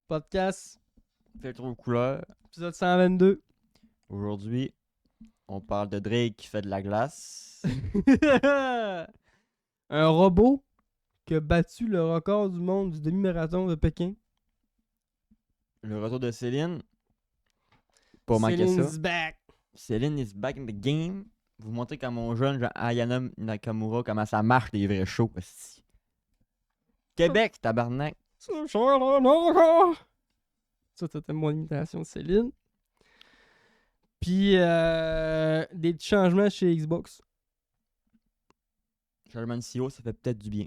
Podcast, Filtre aux couleurs. épisode 122. Aujourd'hui, on parle de Drake qui fait de la glace. Un robot qui a battu le record du monde du demi-marathon de Pékin. Le retour de Céline. Pas manquer ça. Céline's back. Céline is back in the game. Vous montrez comme mon jeune Ayana Nakamura, comment ça marche les vrais shows. Esti. Québec, tabarnak. Ça, c'était mon imitation de Céline. Puis, des petits changements chez Xbox. Changement de CEO, ça fait peut-être du bien.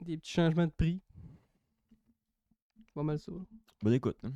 Des petits changements de prix. Pas mal ça. Bonne écoute. Hein.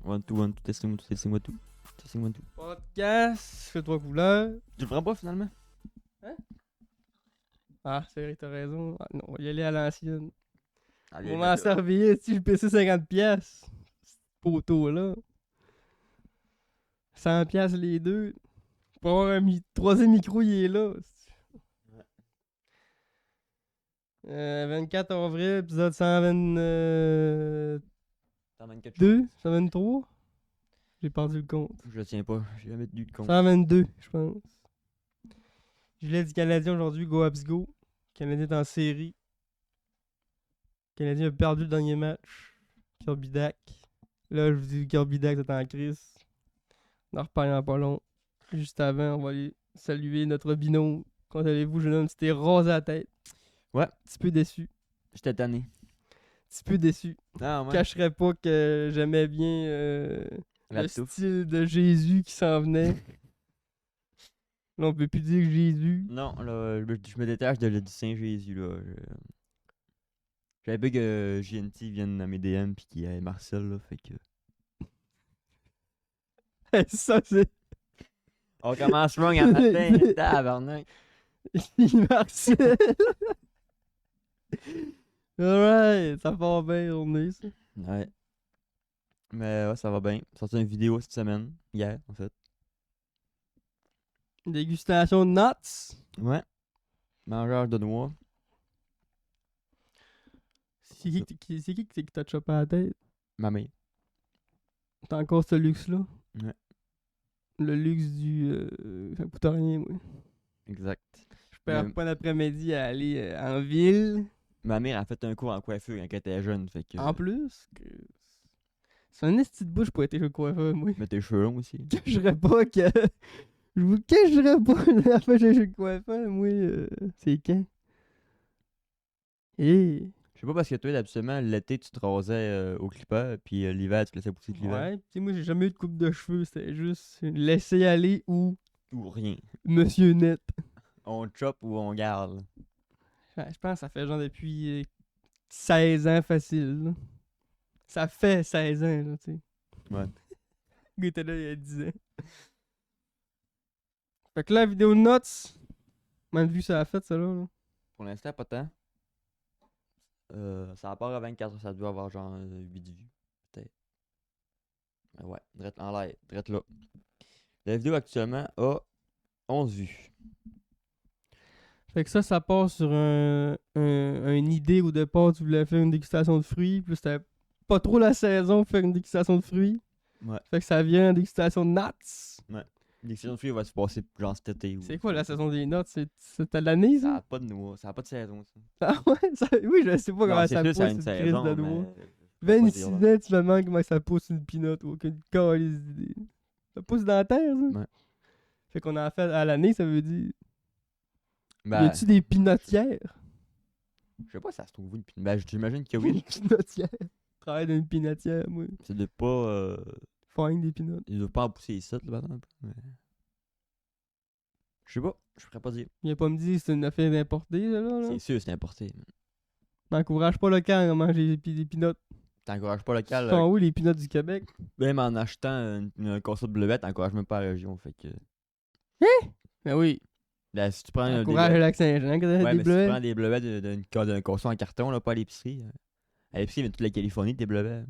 One, two, testing, one, two. Testing, one, two. Podcast, fais-toi couleur. Tu le prends pas finalement? Ah, c'est vrai, t'as raison. Ah, non, on va y aller à l'ancienne. Allez, On m'en servir, si je PC 50 pièces. Poteau là. 100 pièces les deux. Pour avoir un troisième micro, il est là. 24 avril, épisode 122, T'en manques quelque chose? 123. J'ai perdu le compte. Je le tiens pas. J'ai jamais tenu de compte. 122, je pense. Je l'ai du Canadien aujourd'hui, go Habs go. Le Canadien est en série. Le Canadien a perdu le dernier match. Kirby Dak. Là, je vous dis, Kirby Dak est en crise. On en reparle dans pas long. Juste avant, on va aller saluer notre binôme. Comment allez-vous, jeune homme? C'était rasé à la tête. Ouais. Un petit peu déçu. J'étais tanné. Un petit peu déçu. Ah Je ouais. cacherais pas que j'aimais bien La le touffe. style de Jésus qui s'en venait. Là, on peut plus dire Jésus. Non, là, je me détache du Saint-Jésus, là. J'avais peur que JNT vienne dans mes DM pis qu'il y ait Marcel, là, fait que... Ça, c'est. On commence wrong à matin, tabarnak. Marcel. Alright, ça part bien, on est ça. Ouais. Mais ouais, ça va bien. J'ai sorti une vidéo cette semaine, hier, en fait. Dégustation de nuts. Ouais. Mangeur de noix. C'est qui qui t'a chopé à la tête? Ma mère. T'as encore ce luxe-là? Ouais. Le luxe du. Ça coûte rien, moi. Exact. Je perds pas l'après-midi à aller en ville. Ma mère a fait un cours en coiffure quand elle était jeune, fait que... En plus, c'est un esti de bouche pour être chez le coiffeur, moi. Mais tes cheveux longs aussi. Je cacherais pas que. Je vous cacherais pas la fois que j'ai chez le coiffeur, moi. C'est quand? Eh. Je sais pas parce que toi, absolument, l'été, tu te rasais au clipper, puis l'hiver, tu te laissais pousser de l'hiver. Ouais, tu sais, moi, j'ai jamais eu de coupe de cheveux. C'était juste laisser aller ou Ou rien. Monsieur Net. On chop ou on garde. Ouais, je pense que ça fait genre depuis 16 ans facile. Là. Ça fait 16 ans, là, tu sais. Ouais. Le gars était là il y a 10 ans. Fait que là, la vidéo de notes, même vu ça a fait, ça là. Pour l'instant, pas tant. Ça part à 24, ça doit avoir genre 8 vues. Peut-être. Ouais, drette en l'air, drette là. La vidéo actuellement a 11 vues. Fait que ça part sur une idée au départ, tu voulais faire une dégustation de fruits, puis c'était pas trop la saison pour faire une dégustation de fruits. Ouais. Fait que ça vient en dégustation de nuts. L'exception de fruits va se passer genre cet été. ou- C'est quoi la saison des nuts? C'est à l'année, Ça ça? a pas de noix, ça a pas de saison. Ça. Ah ouais? Oui, je sais pas Non, comment c'est ça sûr, pousse ça a une une crise saison, de noix. mais... 26 ans, tu me demandes comment ça pousse une pinotte ou aucune calice d'idée. Ça pousse dans la terre, ça? Ouais. Fait qu'on en fait à l'année, ça veut dire. Y Ben, a-tu des pinotières? je sais pas si ça se trouve où une pinotte. Ben, j'imagine que Une oui. pinotière. Je travaille dans une pinotière, moi. C'est de pas... Fine des pinottes. Ils doivent pas en pousser les sites, là, par exemple. Mais... Je sais pas, je pourrais pas dire. Viens pas me dire que c'est une affaire d'importer, là. C'est sûr, c'est importé. N'encourage pas le camp à manger des pinottes. T'encourages pas local. Ils sont où les peanuts du Québec? Même en achetant un corso de bleuette, t'encourages même pas la région. Fait que. Ben oui. Là, si tu prends des Encourage le bleuettes. lac Saint-Jean, quand Ouais, des mais si tu bleuets. prends des bleuets d'un corso en carton, là, pas à l'épicerie. À l'épicerie, il vient de toute la Californie, tes bleuets.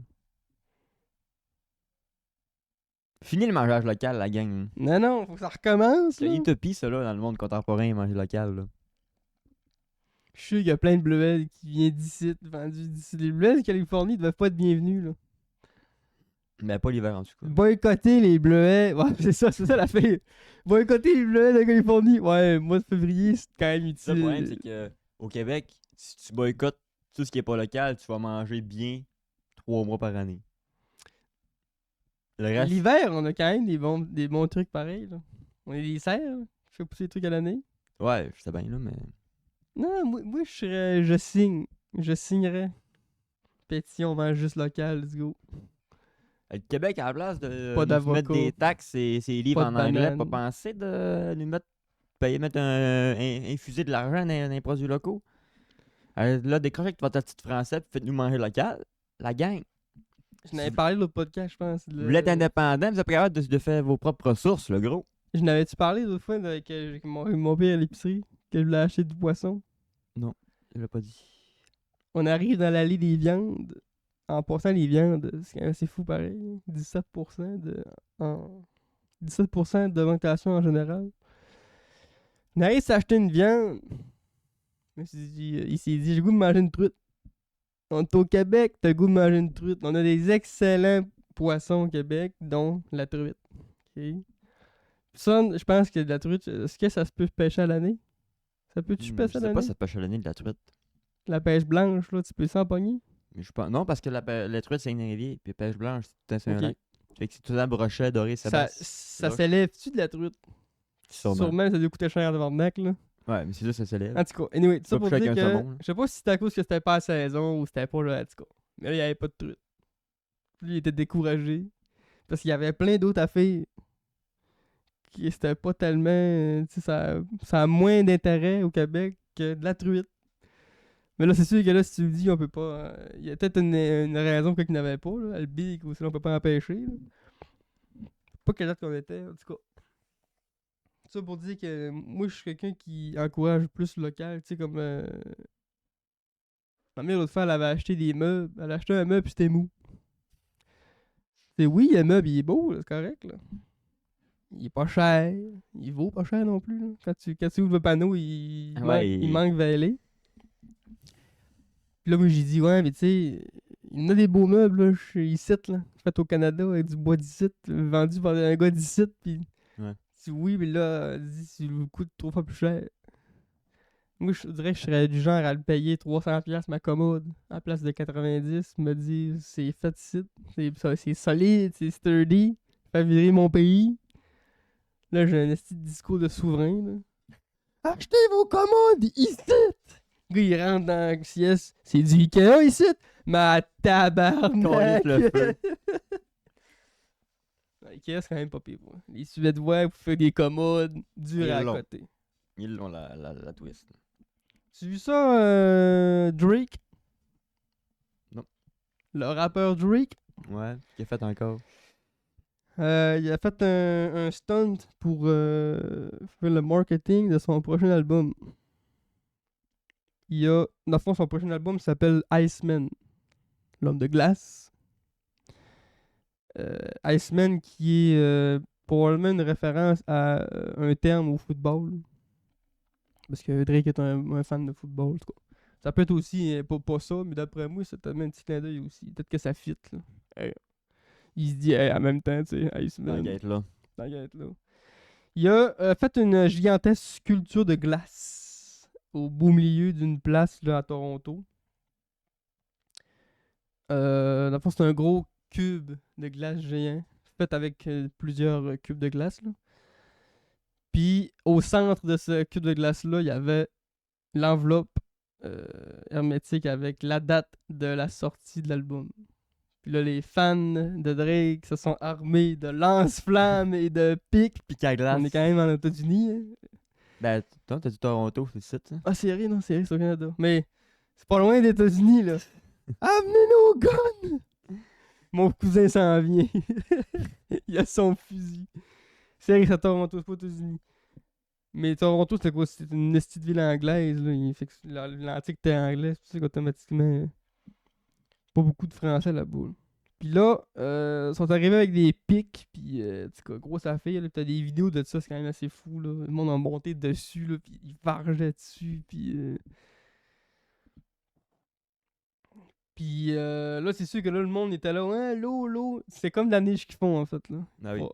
Fini le mangeage local, la gang. Non, faut que ça recommence, C'est là. une utopie, ça, là, dans le monde contemporain, manger local, là. Je suis sûr qu'il y a plein de bleuets qui viennent d'ici, vendus d'ici. Les bleuets de Californie ne doivent pas être bienvenus, là. Mais pas l'hiver, en tout cas. Boycotter les bleuets. Ouais, c'est ça la fille. Boycotter les bleuets de Californie. Ouais, mois de février, c'est quand même Ça, le problème, utile. c'est que au Québec, si tu boycottes tout ce qui est pas local, tu vas manger bien 3 mois par année. Le reste, L'hiver, on a quand même des bons trucs pareils, là. On est des serres, là. Je fais pousser des trucs à l'année. ouais, je sais bien, là, mais. Non, moi je signe. Je signerais. Pétition, on mange juste local, let's go. Le Québec, à la place de Pas nous mettre d'avocat. des taxes et ses livres Pas en de anglais, banane. pas penser de nous mettre, infuser de l'argent dans les produits locaux. Là, décrochez avec votre titre français, puis faites-nous manger local. La gang. Je n'avais parlé de l'autre podcast, je pense. Vous êtes indépendant, vous êtes capable de faire vos propres ressources, le gros. Je n'avais-tu parlé l'autre fois que mon père à l'épicerie, que je voulais acheter du poisson? Je l'ai pas dit. On arrive dans l'allée des viandes. En passant, les viandes, c'est quand même assez fou pareil. 17% en 17% d'augmentation en général. On arrive à s'acheter une viande. Il s'est dit, j'ai le goût de manger une truite. On est au Québec, t'as le goût de manger une truite. On a des excellents poissons au Québec, dont la truite. Ok. Ça, je pense que la truite, est-ce que ça se peut pêcher à l'année? Ça peut-tu Je pêcher à sais l'année? pas, ça pêche à l'année de la truite. La pêche blanche, là, tu peux s'en pogner? Mais je pense. Non, parce que la truite, c'est une rivière, puis pêche blanche, c'est un Ok. lac. Fait que c'est tout ça brochet, doré, Ça ça s'élève-tu de la truite? Sûrement. Ça doit coûter cher de tabarnak, là. Ouais, mais c'est ça, ça s'élève. En tout cas, anyway, tout ça Pas pour plus dire cher que... qu'un saumon, là. Je sais pas si c'était à cause que c'était pas à saison ou c'était pas là, en tout cas. Mais là, il n'y avait pas de truite. Lui, il était découragé. Parce qu'il y avait plein d'autres affaires qui c'était pas tellement... tu sais, ça a moins d'intérêt au Québec que de la truite. Mais là, c'est sûr que là, si tu le dis, on peut pas... Il y a peut-être une raison qu'il n'avait pas, là. Le big, ou sinon on peut pas empêcher, là. Pas quelle date qu'on était, en tout cas. Ça pour dire que moi, je suis quelqu'un qui encourage plus le local. Tu sais, comme... ma mère, l'autre fois, elle avait acheté des meubles. Elle a acheté un meuble, puis c'était mou. C'est oui, le meuble, il est beau, là, c'est correct, là. Il est pas cher. Il vaut pas cher non plus, là. Quand tu ouvres le panneau, il manque vêlé. Puis là, moi, j'ai dit, ouais, mais tu sais, il y en a des beaux meubles, là, ici, là. Fait au Canada, avec du bois d'ici, vendu par un gars d'ici, puis... Ouais. Si oui, mais là, elle dit, ça lui coûte 3 fois plus cher. Moi, je dirais que je serais du genre à le payer 300$ ma commode à la place de 90$. Me dire, c'est fait ici, c'est solide, c'est sturdy, fait virer mon pays. Là, j'ai un petit discours de souverain. Là. Achetez vos commodes ici! Le gars, il rentre dans la sieste. C'est du Ikea ici? Ma tabarnak! Calisse le feu. Ikea, c'est quand même pas pire. Ouais. Les Suédois, vous faites des commodes dures à Ils l'ont. côté. Ils l'ont la twist. Tu as vu ça, Drake? Non. Le rappeur Drake? Ouais, qu'il a fait encore. Il a fait un stunt pour faire le marketing de son prochain album. Dans le fond, son prochain album s'appelle Iceman, l'homme de glace. Iceman qui est probablement une référence à un terme au football. Parce que Drake est un fan de football, en tout cas. Ça peut être aussi, pas ça, mais d'après moi, c'est tellement un petit clin d'œil aussi. Peut-être que ça fit, là. Hey. Il se dit, hey, en même temps, tu sais, Iceman. T'inquiète là. T'inquiète, là. Il a fait une gigantesque sculpture de glace au beau milieu d'une place, là, à Toronto. Dans le fond, c'est un gros cube de glace géant, fait avec plusieurs cubes de glace, là. Puis, au centre de ce cube de glace-là, il y avait l'enveloppe hermétique avec la date de la sortie de l'album. Puis là, les fans de Drake se sont armés de lance-flammes et de pics. Pique à glace. On est quand même en États-Unis. Hein. Ben, toi, t'as dit Toronto, c'est ça, Ah, c'est vrai, non, c'est vrai, c'est au Canada. Mais c'est pas loin des États-Unis, là. Amenez nos guns! Mon cousin s'en vient. Il a son fusil. C'est à Toronto, c'est pas aux États-Unis. Mais Toronto, c'était quoi? C'était une petite ville anglaise. Là. Fait que l'antique était anglais. C'est pour ça qu'automatiquement, pas beaucoup de français là-bas. Là. Puis là, ils sont arrivés avec des pics. Puis, tu sais quoi, grosse affaire. Là, t'as des vidéos de ça, c'est quand même assez fou. Là. Le monde a monté dessus. Là, puis ils vargeaient dessus. Puis là, c'est sûr que là, le monde était là. Hein, l'eau. C'est comme de la neige qu'ils font, en fait. Là. Ah oui. Oh,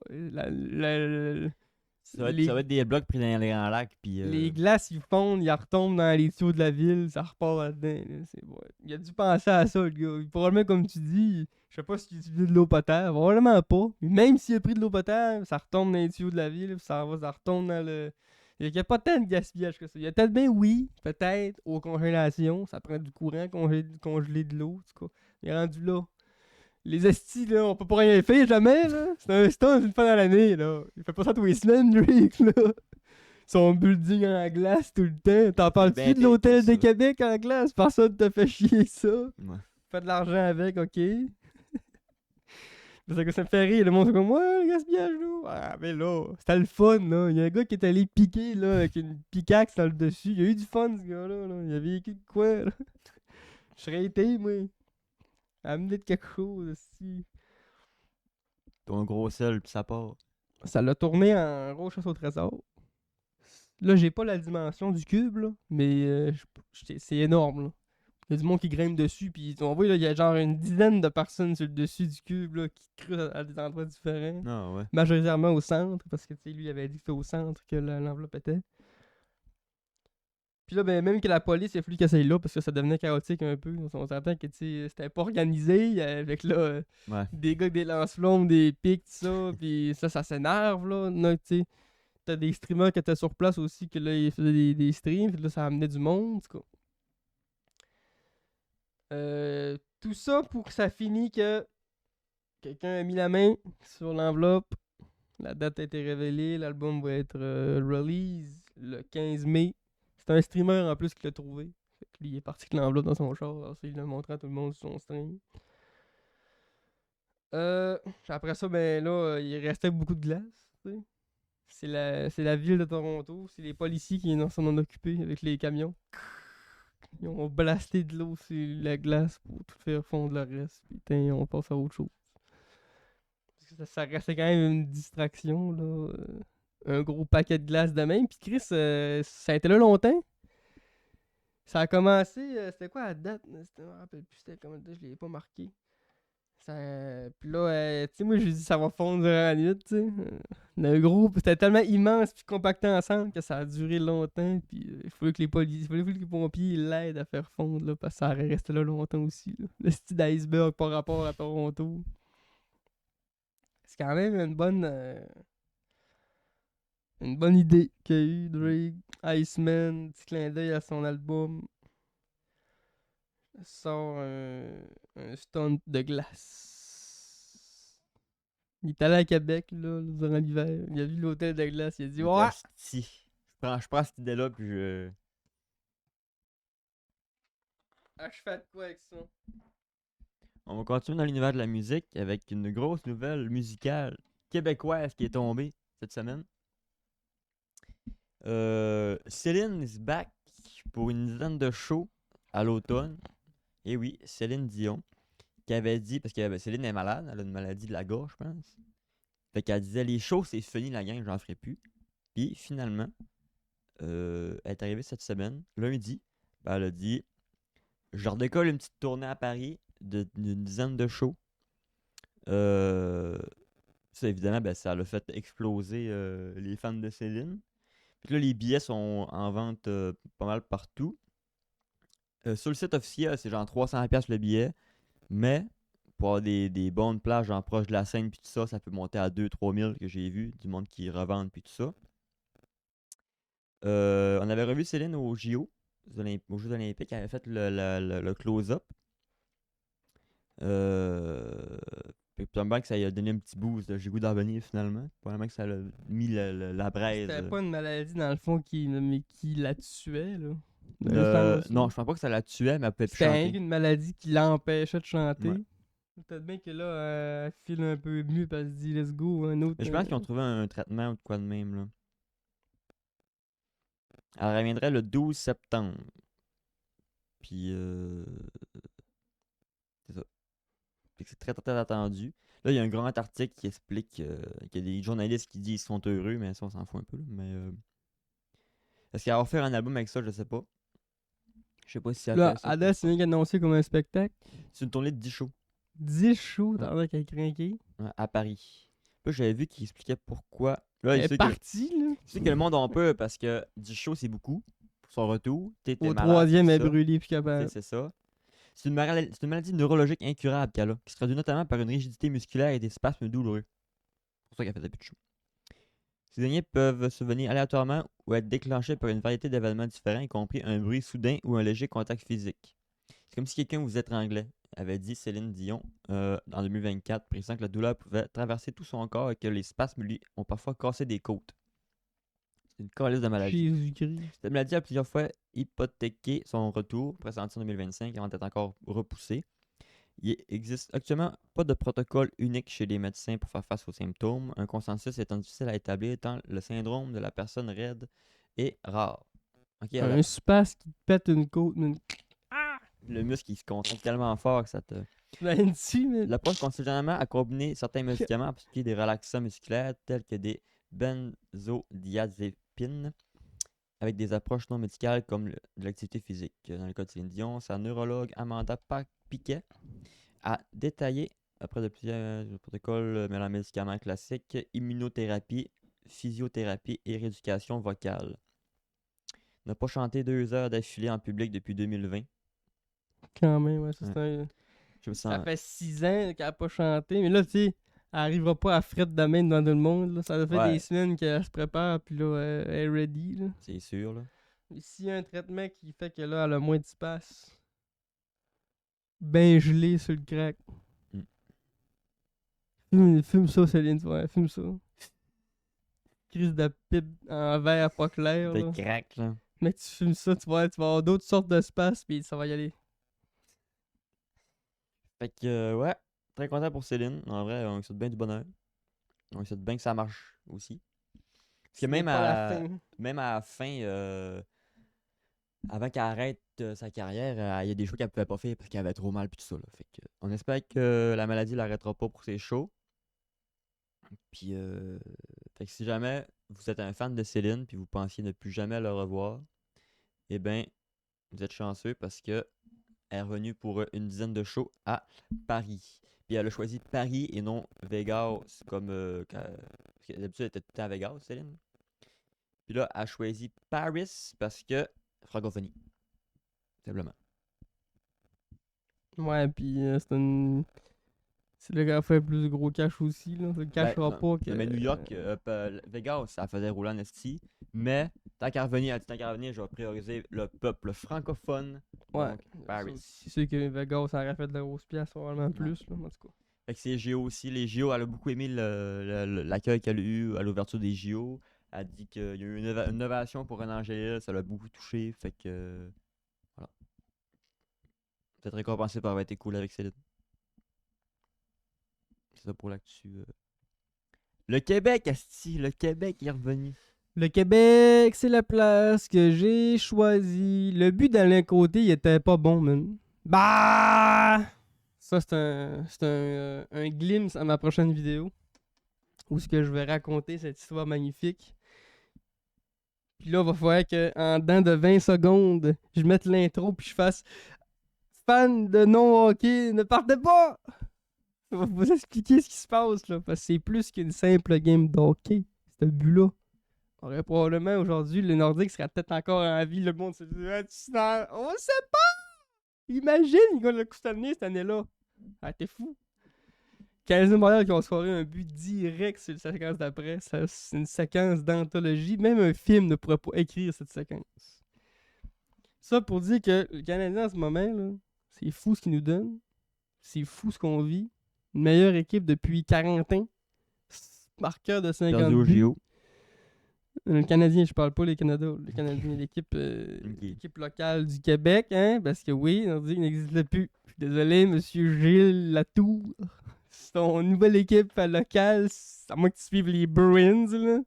Ça va être des blocs pris dans les grands lacs. Puis, les glaces, ils fondent, ils retombent dans les tuyaux de la ville, ça repart là-dedans. Là, ouais. Il a dû penser à ça, le gars. Probablement, comme tu dis, je sais pas s'il utilise de l'eau potable. Probablement pas. Même s'il a pris de l'eau potable, ça retombe dans les tuyaux de la ville, puis ça retombe dans le. Il n'y a pas tant de gaspillage que ça. Il y a peut-être bien, oui, peut-être, aux congélations. Ça prend du courant, congeler de l'eau, en tout cas. Il est rendu là. Les estis, là, on peut pas rien faire jamais, là. C'est un stunt une fois dans l'année, là. Il fait pas ça tous les semaines, Drake, là. Son building en glace tout le temps. T'en parles-tu ben de l'hôtel ça. de Québec en glace? Personne te fait chier ça. Ouais. Fais de l'argent avec, ok? Parce que ça me fait rire. Le monde est comme, ouais, le gaspillage, là. Ah, mais là, c'était le fun, là. Il y a un gars qui est allé piquer, là, avec une pickaxe dans le dessus. Il y a eu du fun, ce gars-là. Là. Il a vécu de quoi, là? Je serais été, moi. Amener de quelque chose, aussi. Ton gros sel, puis ça part. Ça l'a tourné en gros chasse au trésor. Là, j'ai pas la dimension du cube, là, mais c'est énorme. Là. Il y a du monde qui grimpe dessus, puis on voit, il y a genre une dizaine de personnes sur le dessus du cube là, qui creusent à des endroits différents. Non, ouais. Majoritairement au centre, parce que lui, il avait dit que c'était au centre que l'enveloppe était. Puis là, ben, même que la police, il a fallu qu'elle aille là, parce que ça devenait chaotique un peu. On s'entend que c'était pas organisé, avec là, Ouais. des gars avec des lance-flammes, des pics, tout ça, puis ça s'énerve, là. Tu sais. T'as des streamers qui étaient sur place aussi, que là, ils faisaient des streams, puis là, ça amenait du monde, en tout cas. Tout ça pour que ça finisse que quelqu'un a mis la main sur l'enveloppe. La date a été révélée, l'album va être release le 15 mai. C'est un streamer en plus qui l'a trouvé. Fait que lui, il est parti avec l'enveloppe dans son char, alors il l'a montré à tout le monde sur son stream. Après ça, ben là, il restait beaucoup de glace, tu sais. C'est la ville de Toronto. C'est les policiers qui s'en ont occupés avec les camions. Ils ont blasté de l'eau sur la glace pour tout faire fondre le reste. Putain, on passe à autre chose. Parce que ça restait quand même une distraction, là. Un gros paquet de glace de même. Puis Chris, ça a été là longtemps. Ça a commencé. C'était quoi la date? Je me rappelle plus. C'était comment je l'ai pas marqué. Puis là, tu sais, moi, j'ai dit ça va fondre durant la nuit, tu sais. Le groupe, c'était tellement immense puis compacté ensemble que ça a duré longtemps. Puis il fallait que les policiers, que les pompiers l'aident à faire fondre, là, parce que ça aurait resté là longtemps aussi. Là. Le style d'iceberg par rapport à Toronto. C'est quand même une bonne idée qu'a eu Drake. Iceman, petit clin d'œil à son album. Sort un stunt de glace. Il est allé à Québec, là, durant l'hiver. Il a vu l'hôtel de glace. Il a dit, ouais! Si. Je prends cette idée-là, puis je. Ah, je fais de quoi avec ça? On va continuer dans l'univers de la musique avec une grosse nouvelle musicale québécoise qui est tombée cette semaine. Céline is back pour une dizaine de shows à l'automne. Et oui, Céline Dion, qui avait dit, parce que Céline est malade, elle a une maladie de la gorge, je pense. Fait qu'elle disait, les shows, c'est fini, la gang, j'en ferai plus. Puis finalement, elle est arrivée cette semaine, lundi, ben, elle a dit, je redécolle une petite tournée à Paris d'une dizaine de shows. Ça, évidemment, ben, ça l'a fait exploser les fans de Céline. Puis là, les billets sont en vente pas mal partout. Sur le site officiel, c'est genre 300$ le billet. Mais pour avoir des bonnes plages en proche de la scène, puis tout ça, ça peut monter à 2-3 000 que j'ai vu. Du monde qui revendent, puis tout ça. On avait revu Céline aux JO, aux Jeux Olympiques. Elle avait fait le close-up. Puis probablement que ça lui a donné un petit boost. J'ai goût d'en revenir finalement. Probablement que ça a mis la braise. C'était pas une maladie, dans le fond, qui la tuait, là. Non, je pense pas que ça la tuait, mais elle pouvait plus C'était chanter. une maladie qui l'empêchait de chanter. Ouais. Peut-être bien que là, elle file un peu mieux parce qu'elle se dit let's go, un autre. Mais je pense qu'ils ont trouvé un traitement ou de quoi de même, là. Elle reviendrait le 12 septembre. Puis, c'est ça. Fait que c'est très, très, très attendu. Là, il y a un grand article qui explique qu'il y a des journalistes qui disent qu'ils sont heureux, mais ça, on s'en fout un peu, là. Mais est-ce qu'elle va faire un album avec ça, je sais pas. Je sais pas si elle Là, fait ça. Ada, c'est bien annoncé comme un spectacle. C'est une tournée de 10 shows 10 shows, Ouais. t'en as qu'à craquer. À Paris. Là, j'avais vu qu'il expliquait pourquoi. Là, Elle il est sait partie, là. que le monde en peut parce que 10 shows, c'est beaucoup. Pour son retour, t'es Au malade. troisième, elle est c'est ça. brûlée, puis Tu sais, capable. c'est ça. C'est une maladie neurologique incurable qu'elle a, qui se traduit notamment par une rigidité musculaire et des spasmes douloureux. C'est pour ça qu'elle faisait plus de show. Ces derniers peuvent survenir aléatoirement ou être déclenchés par une variété d'événements différents, y compris un bruit soudain ou un léger contact physique. C'est comme si quelqu'un vous étranglait, avait dit Céline Dion en 2024, précisant que la douleur pouvait traverser tout son corps et que les spasmes lui ont parfois cassé des côtes. C'est une calice de maladie. Jésus-Christ. Cette maladie a plusieurs fois hypothéqué son retour, pressenti en 2025, avant d'être encore repoussé. Il existe actuellement pas de protocole unique chez les médecins pour faire face aux symptômes, un consensus étant difficile à établir tant le syndrome de la personne raide est rare. Ok, Un space qui te pète une côte, une... le muscle il se contracte tellement fort que ça te. T'imagines-tu, mais... L'approche consiste généralement à combiner certains médicaments, en particulier des relaxants musculaires tels que des benzodiazépines, avec des approches non médicales comme de l'activité physique. Dans le cas de Céline Dion, sa neurologue Amanda Piquet a détaillé, après de plusieurs protocoles mêlant médicaments classiques, immunothérapie, physiothérapie et rééducation vocale. N'a pas chanté 2 heures d'affilée en public depuis 2020. Quand même, ouais, ça, Ouais. c'est un... Je me Ça sens. fait 6 ans qu'elle a pas chanté, mais là, tu sais, elle arrivera pas à frette de même devant tout le monde, là. Ça fait Ouais. des semaines qu'elle se prépare, puis là, elle est ready, là. C'est sûr, là. Et s'il y a un traitement qui fait que là, elle a moins d'espace, ben gelé sur le crack. Fume ça, Céline, tu vois, fume ça. Crise de pipe en verre pas clair, Des là. cracks, là. Mec, tu fumes ça, tu vas avoir d'autres sortes d'espace, puis ça va y aller. Fait que, ouais, très content pour Céline. En vrai, on lui souhaite bien du bonheur. On lui souhaite bien que ça marche aussi. Parce que Ce n'est même pas la à, fin. même à la fin, avant qu'elle arrête sa carrière, il y a des shows qu'elle pouvait pas faire parce qu'elle avait trop mal puis tout ça. Là. Fait que, on espère que la maladie l'arrêtera pas pour ses shows. Puis, fait que si jamais vous êtes un fan de Céline puis vous pensiez ne plus jamais le revoir, eh ben, vous êtes chanceux parce que elle est revenue pour une dizaine de shows à Paris. Puis elle a choisi Paris et non Vegas comme. Parce que d'habitude, elle était tout le temps à Vegas, Céline. Puis là, elle a choisi Paris parce que francophonie. Simplement. Ouais, puis c'est le gars qui fait plus gros cash aussi, là. Ça le cachera non, pas que... non, mais New York, Vegas, ça faisait rouler en esti. Mais tant qu'à revenir, je vais prioriser le peuple francophone. Ouais. Donc, Paris. C'est sûr que Vegas, ça aurait fait de la grosse pièce, probablement plus, là, en tout cas. Fait que c'est JO aussi. Les JO, elle a beaucoup aimé l'accueil qu'elle a eu à l'ouverture des JO. Elle a dit qu'il y a eu une ovation pour Renan Angélil, ça l'a beaucoup touché. Fait que. Voilà. Peut-être récompensé par avoir été cool avec Céline. C'est ça pour l'actu. Le Québec, asti, le Québec est revenu. Le Québec, c'est la place que j'ai choisie. Le but d'Alain Côté, il était pas bon, man. Bah! Ça, c'est un glimpse à ma prochaine vidéo. Où ce que je vais raconter cette histoire magnifique. Puis là, il va falloir qu'en dedans de 20 secondes, je mette l'intro puis je fasse fan de non-hockey, ne partez pas! Je vais vous expliquer ce qui se passe, là. Parce que c'est plus qu'une simple game d'hockey. Ce but-là. Aurait probablement aujourd'hui, le Nordique serait peut-être encore en vie. Le monde se dit, on sait pas! Imagine, ils gagnent le coup cette année, cette année-là. Ah, t'es fou. Canadien de Montréal qui ont scoré un but direct sur la séquence d'après. C'est une séquence d'anthologie. Même un film ne pourrait pas écrire cette séquence. Ça pour dire que le Canadien en ce moment, là, c'est fou ce qu'il nous donne. C'est fou ce qu'on vit. Une meilleure équipe depuis 40 ans. Marqueur de 50 Perdu au buts. JO. Le Canadien, je parle pas les Canada. Le Canadien, l'équipe locale du Québec, hein, parce que oui, Nordique n'existe plus. Je suis désolé, monsieur Gilles Latour. C'est ton nouvelle équipe locale, à moins que tu suives les Bruins, là.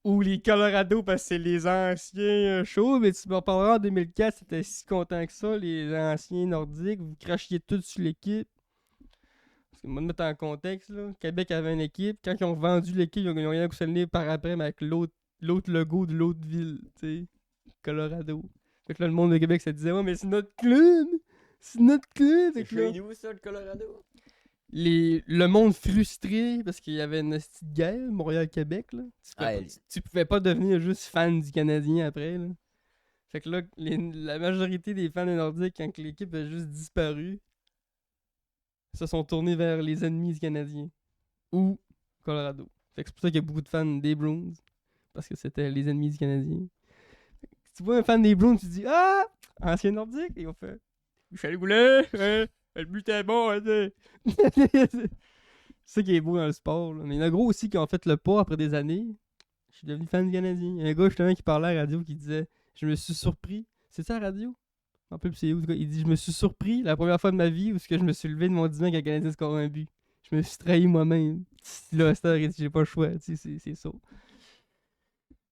Ou les Colorado, parce que c'est les anciens shows, mais tu me reparleras en 2004, c'était si content que ça, les anciens nordiques, vous crachiez tout sur l'équipe. Parce que moi, de mettre en contexte, là, Québec avait une équipe, quand ils ont vendu l'équipe, ils ont rien à cousiner par après, mais avec l'autre logo de l'autre ville, tu sais, Colorado. Fait que là, le monde de Québec se disait, ouais, mais c'est notre club! C'est notre club! Fait C'est que là, chez nous, ça, le Colorado? le monde frustré parce qu'il y avait une petite guerre, Montréal-Québec, là. Tu pouvais pas devenir juste fan du Canadien après, là. Fait que là, la majorité des fans des Nordiques, quand l'équipe a juste disparu, se sont tournés vers les ennemis du Canadien. Ou Colorado. Fait que c'est pour ça qu'il y a beaucoup de fans des Bruins. Parce que c'était les ennemis du Canadien. Si tu vois un fan des Bruins, tu te dis, ah! Ancien Nordique! Et on fait, Michel Goulet! Hein? Le but est bon, hein, c'est ça qui est beau dans le sport. Là. Mais il y en a gros aussi qui ont fait le pas après des années. Je suis devenu fan du Canadien. Il y a un gars justement qui parlait à la radio qui disait, je me suis surpris. C'est ça la radio? En plus, c'est où? Il dit, je me suis surpris la première fois de ma vie où je me suis levé de mon divan quand le Canadien score un but. Je me suis trahi moi-même. Là, j'ai pas le choix. C'est ça.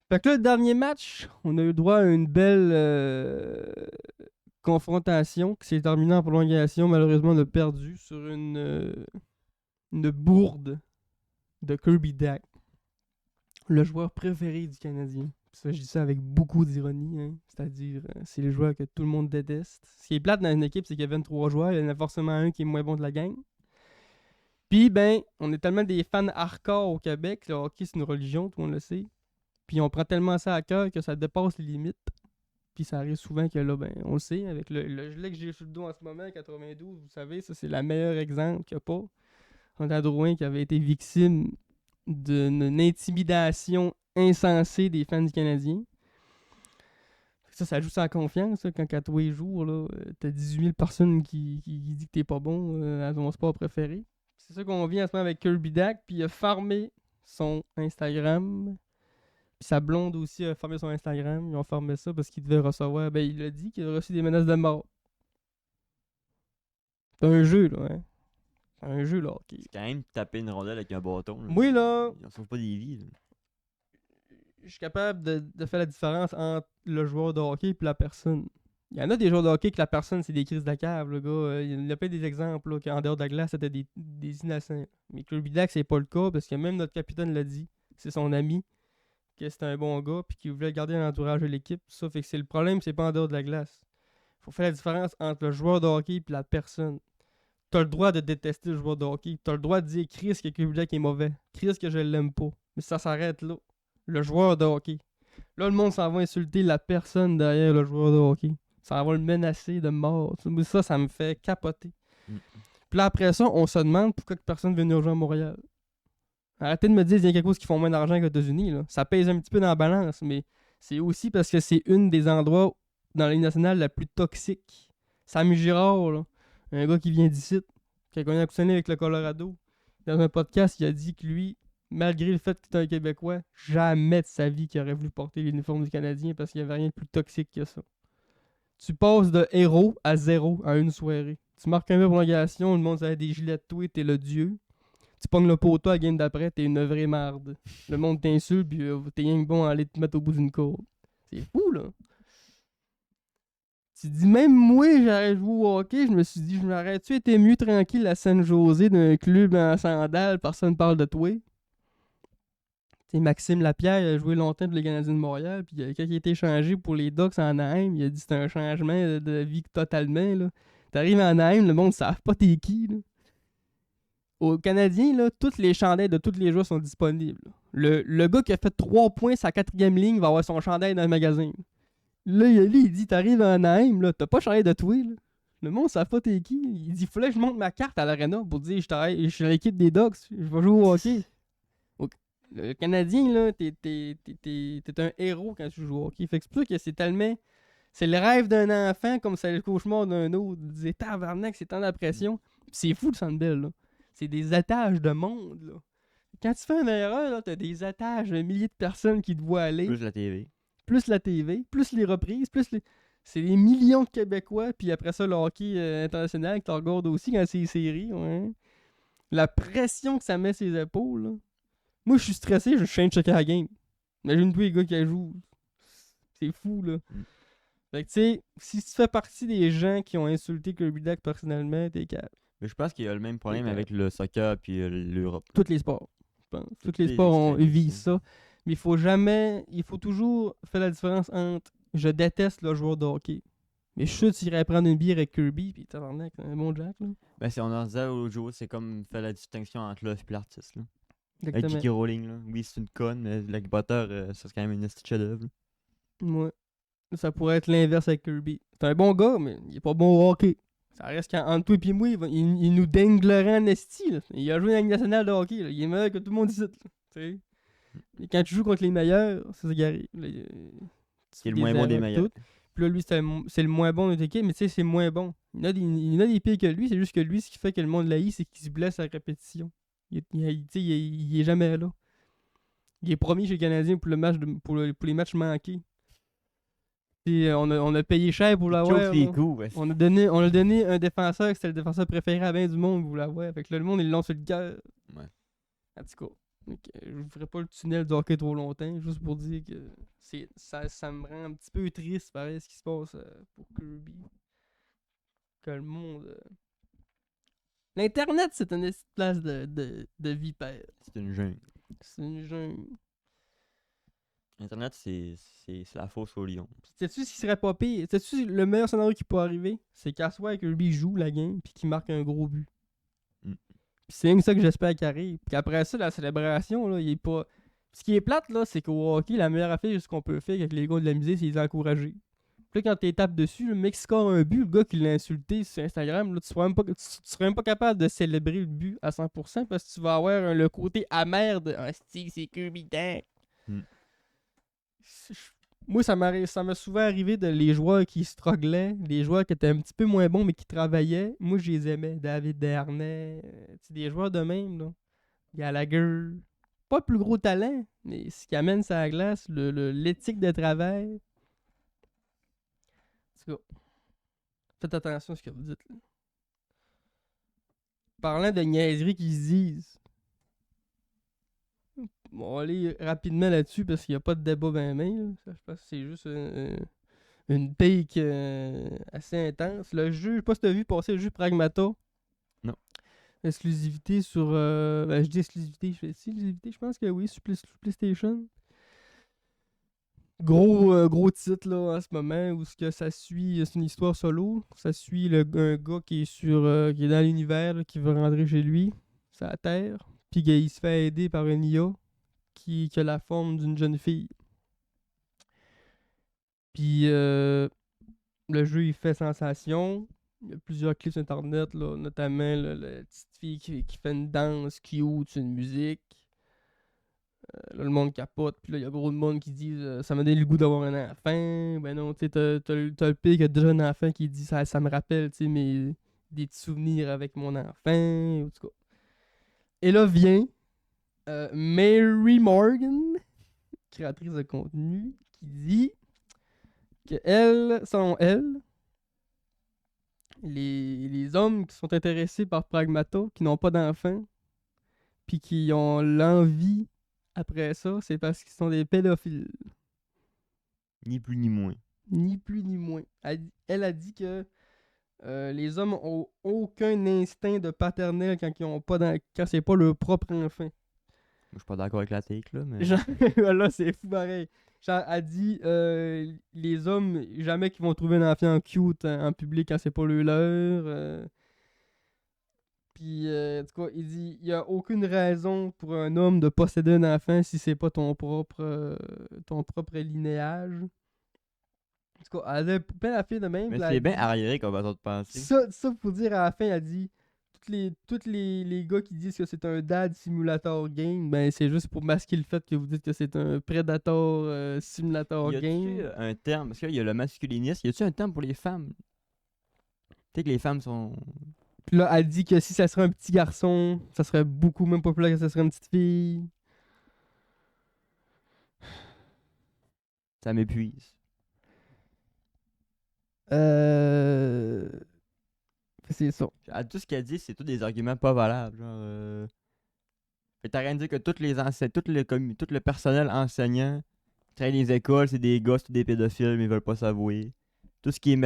Fait que là, le dernier match, on a eu droit à une belle confrontation qui s'est terminée en prolongation. Malheureusement, on a perdu sur une bourde de Kirby Dach, le joueur préféré du Canadien. Ça, je dis ça avec beaucoup d'ironie, hein. C'est-à-dire, c'est le joueur que tout le monde déteste. Ce qui est plate dans une équipe, c'est qu'il y a 23 joueurs, il y en a forcément un qui est moins bon de la gang. Puis, ben, on est tellement des fans hardcore au Québec, le hockey c'est une religion, tout le monde le sait. Puis on prend tellement ça à cœur que ça dépasse les limites. Puis ça arrive souvent que là, ben, on le sait, avec le gilet que j'ai sur le dos en ce moment, 92, vous savez, ça c'est le meilleur exemple qu'il n'y a pas. André Drouin qui avait été victime d'une intimidation insensée des fans du Canadien. Ça joue sans confiance, là, quand à tous les jours, là, t'as 18 000 personnes qui disent que t'es pas bon à ton sport préféré. C'est ça qu'on vit en ce moment avec Kirby Dach, puis il a farmé son Instagram. Puis sa blonde aussi a fermé son Instagram. Ils ont fermé ça parce qu'il devait recevoir. Ben, il a dit qu'il a reçu des menaces de mort. C'est un jeu, là, hein. C'est un jeu, là, ok. C'est quand même taper une rondelle avec un bâton. Là. Moi, là, On sauve pas des vies. Là. je suis capable de faire la différence entre le joueur de hockey et la personne. Il y en a des joueurs de hockey que la personne, c'est des crises de cave, le gars. Il y a pas des exemples, là, qu'en dehors de la glace, c'était des innocents. Mais Kirby Dach, c'est pas le cas parce que même notre capitaine l'a dit. C'est son ami. Que c'était un bon gars puis qu'il voulait garder l'entourage de l'équipe. Ça fait que c'est le problème, c'est pas en dehors de la glace. Faut faire la différence entre le joueur de hockey et la personne. T'as le droit de détester le joueur de hockey. T'as le droit de dire Chris que Kirby Dach est mauvais. Chris que je l'aime pas. Mais ça s'arrête là. Le joueur de hockey. Là, le monde s'en va insulter la personne derrière le joueur de hockey. Ça va le menacer de mort. Ça me fait capoter. Puis là, après ça, on se demande pourquoi que personne veut venir jouer à Montréal. Arrêtez de me dire qu'il y a quelque chose qui font moins d'argent qu'aux États-Unis. Là. Ça pèse un petit peu dans la balance, mais c'est aussi parce que c'est une des endroits dans la Ligue nationale la plus toxique. Samy Girard, là, un gars qui vient d'ici, qui a gagné la Coupe Stanley avec le Colorado, dans un podcast, il a dit que lui, malgré le fait qu'il est un Québécois, jamais de sa vie qu'il aurait voulu porter l'uniforme du Canadien parce qu'il n'y avait rien de plus toxique que ça. Tu passes de héros à zéro en une soirée. Tu marques un peu de prolongation, le monde ça a des gilets de toi, t'es le dieu. Tu pognes le poteau à la game d'après, t'es une vraie marde. Le monde t'insulte, puis t'es rien que bon à aller te mettre au bout d'une corde. C'est fou, là. Tu dis, même moi, j'aurais joué au hockey, je me suis dit, je m'aurais-tu été mieux tranquille à Saint-José d'un club en sandales, personne parle de toi. T'sais, Maxime Lapierre, il a joué longtemps pour les Canadiens de Montréal, puis quand il a été échangé pour les Ducks en Anaheim, il a dit que c'était un changement de vie totalement, là. T'arrives en Anaheim, le monde ne savent pas t'es qui, là. Aux Canadiens, là, toutes les chandails de tous les joueurs sont disponibles. Le gars qui a fait 3 points sa 4e ligne va avoir son chandail dans le magasin. Là, il dit, t'arrives en Anaheim, là, t'as pas chandail de toi, là. Le monde ne sait pas t'es qui. Il dit, fallait que je monte ma carte à l'arena pour dire, je suis à l'équipe des Ducks, je vais jouer au hockey. Le Canadien, là, t'es un héros quand tu joues au hockey. Fait que c'est pour ça que c'est tellement... C'est le rêve d'un enfant comme c'est le cauchemar d'un autre. Il disait, tabarnak, c'est tant de pression. Pis c'est fou le Centre Bell, là. C'est des étages de monde, là. Quand tu fais une erreur, là, t'as des étages de milliers de personnes qui te voient aller. Plus la TV. Plus la TV, plus les reprises, plus les... C'est des millions de Québécois, puis après ça, le hockey international qui te regarde aussi quand c'est les séries, ouais. La pression que ça met sur les épaules, là. Moi, je suis stressé, je suis en train de checker la game. Imagine tous les gars qui jouent. C'est fou, là. Fait que, tu sais, si tu fais partie des gens qui ont insulté Kirby Duck personnellement, t'es calme. Mais je pense qu'il y a le même problème Ok. avec le soccer puis l'Europe. Tous les sports, je pense. Tous les les sports extrémistes, visent ça. Mais il faut toujours faire la différence entre je déteste le joueur de hockey. Mais je suis sûr que tu irais prendre une bière avec Kirby, pis tabarnak, c'est un bon Jack, là. Ben, si on en disait l'autre jour, c'est comme faire la distinction entre l'œuvre et l'artiste. Là. Avec Exactement. J.K. Rowling, là. Oui, c'est une conne, mais Harry Potter, ça c'est quand même une petite chef-d'œuvre. Ouais. Ça pourrait être l'inverse avec Kirby. C'est un bon gars, mais il est pas bon au hockey. Ça reste qu'entre toi et moi, il nous dinglerait en esti, là. Il a joué dans la Ligue nationale de hockey, là. Il est meilleur que tout le monde ici, là. Tu sais. Et quand tu joues contre les meilleurs, c'est ça qui arrive. Là, C'est le moins bon des meilleurs. Puis là, lui, c'est le moins bon de notre équipe, mais tu sais, c'est moins bon. Il y en a des pires que lui, c'est juste que lui, ce qui fait que le monde l'haït, c'est qu'il se blesse à la répétition. Il est jamais là. Il est promis chez les Canadiens pour, pour les matchs manqués. Puis on a payé cher pour l'avoir. C'est là. cool. On a donné un défenseur, c'était le défenseur préféré à bien du monde pour l'avoir. Fait que là, le monde, ils l'ont sur le cœur. Ouais. En tout cas. Donc, je ne ferai pas le tunnel du hockey trop longtemps, juste pour dire que ça me rend un petit peu triste, pareil, ce qui se passe pour Kirby. Que le monde. L'Internet, c'est une place de vipère. C'est une jungle. C'est une jungle. Internet, c'est la fosse au lion. Sais-tu ce qui serait pas pire? Sais-tu le meilleur scénario qui peut arriver? C'est qu'à soir Kirby joue la game puis qu'il marque un gros but. Mm. Puis c'est rien que ça que j'espère qu'il arrive. Puis après ça, la célébration, là, il est pas. Ce qui est plate, là, c'est qu'au hockey, la meilleure affaire, ce qu'on peut faire avec les gars de la musée, c'est les encourager. Puis là, quand tu tapes dessus, le mec score un but, le gars qui l'a insulté sur Instagram, là, tu seras même pas capable de célébrer le but à 100% parce que tu vas avoir le côté amer de ah, c'est Kirby Duck. Mm. Moi, ça m'est souvent arrivé de les joueurs qui strugglaient, les joueurs qui étaient un petit peu moins bons mais qui travaillaient. Moi, je les aimais. David Dernay, des joueurs de même, là. Gallagher. Pas le plus gros talent, mais ce qui amène ça à la glace, l'éthique de travail. En tout cas, faites attention à ce que vous dites, là. Parlant de niaiseries qui se disent. Bon, on va aller rapidement là-dessus parce qu'il n'y a pas de débat ben là. Ça, je pense que c'est juste une take assez intense. Le jeu, je sais pas si tu as vu passer le jeu Pragmata. Non. Exclusivité sur. Je dis exclusivité. Exclusivité, je pense que oui, sur PlayStation. Gros titre là en ce moment où ce que ça suit, c'est une histoire solo. Ça suit un gars qui est qui est dans l'univers, là, qui veut rentrer chez lui, sur la Terre. Puis il se fait aider par une IA qui a la forme d'une jeune fille. Puis le jeu il fait sensation. Il y a plusieurs clips sur internet, là, notamment là, la petite fille qui fait une danse cute sur une musique. Là, le monde capote. Puis là, il y a gros de monde qui dit ça m'a donné le goût d'avoir un enfant. Ben non, tu sais, t'as le pire qui a déjà un enfant qui dit ça me rappelle, tu sais, des petits souvenirs avec mon enfant. En tout cas. Et là vient Mary Morgan, créatrice de contenu, qui dit que selon elle, les hommes qui sont intéressés par Pragmata, qui n'ont pas d'enfants, puis qui ont l'envie après ça, c'est parce qu'ils sont des pédophiles. Ni plus ni moins. Ni plus ni moins. Elle a dit que les hommes ont aucun instinct de paternel quand c'est pas leur propre enfant. Je suis pas d'accord avec la take, là, mais... Genre, là, c'est fou pareil. Genre, elle dit les hommes, jamais qu'ils vont trouver un enfant cute en public quand c'est pas le leur. Puis, en tout cas, il dit il y a aucune raison pour un homme de posséder un enfant si c'est pas ton propre linéage. En tout cas, elle a plein d'affaires de même. Mais puis c'est elle bien dit- arriéré qu'on va de penser. Ça, pour dire à la fin, elle dit tous les gars qui disent que c'est un dad simulator game, ben c'est juste pour masquer le fait que vous dites que c'est un predator simulator Y a-tu game. un terme, parce qu'il y a le masculinisme, y a-tu un terme pour les femmes? Tu sais que les femmes sont Puis là, elle dit que si ça serait un petit garçon, ça serait beaucoup moins populaire que ça serait une petite fille. Ça m'épuise. C'est ça. Tout ce qu'elle dit, c'est tous des arguments pas valables. Genre, fait que t'as rien de dire que tous les tout le personnel enseignant qui travaille dans les écoles, c'est des gosses, c'est des pédophiles, mais ils veulent pas s'avouer. Tout ce qui est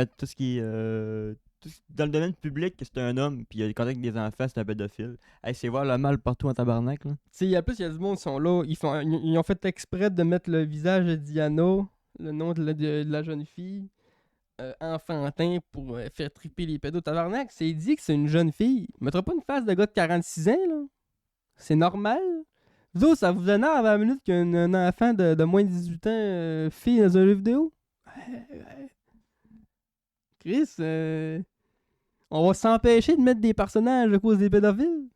dans le domaine public, que c'est un homme, puis il a des contacts avec des enfants, c'est un pédophile. Hey, c'est voir le mal partout en tabarnak, là. Tu sais, en plus, il y a du monde qui sont là. Ils ont fait exprès de mettre le visage de Diana, le nom de la jeune fille, enfantin pour faire triper les pédos. Tabarnak, c'est dit que c'est une jeune fille. Mettra pas une face de gars de 46 ans, là. C'est normal. Vous autres, ça vous énerve à la minute qu'un enfant de moins de 18 ans fille dans un jeu vidéo? Chris, on va s'empêcher de mettre des personnages à cause des pédophiles?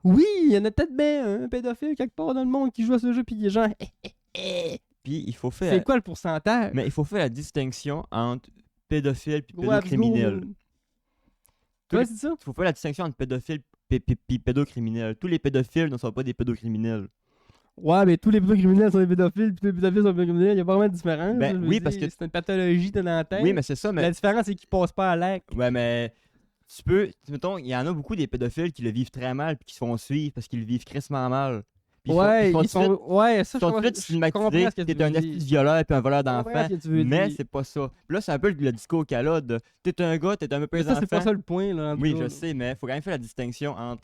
Oui, il y en a peut-être bien un pédophile quelque part dans le monde qui joue à ce jeu puis il est genre Puis il faut faire. c'est quoi le pourcentage? Mais il faut faire la distinction entre pédophile et Go, let's go, pédocriminel. man. Tous Ouais, les- c'est ça? Il faut faire la distinction entre pédophile et pédocriminel. Tous les pédophiles ne sont pas des pédocriminels. Ouais, mais tous les pédocriminels sont des pédophiles puis tous les pédophiles sont des pédocriminels. Il y a pas vraiment de différence. Ben, je veux oui, parce dire, que- c'est une pathologie de la tête. Oui, mais c'est ça, La mais. différence, c'est qu'ils passent pas à l'acte. Ouais, mais. Mettons, il y en a beaucoup des pédophiles qui le vivent très mal puis qui se font suivre parce qu'ils le vivent crissement mal. Puis Ouais, ils font ils sont. Ouais, ça, Ils sont tout de suite stigmatisés que t'es un esti de violeur et un voleur Je comprends d'enfants. ce que tu veux Mais dire. c'est pas ça. Puis là, c'est un peu le discours qu'elle a de t'es un gars, t'es un peu Mais plus ça, c'est pas enfant. ça le point, là. en tout Oui, cas, je là. sais, mais faut quand même faire la distinction entre.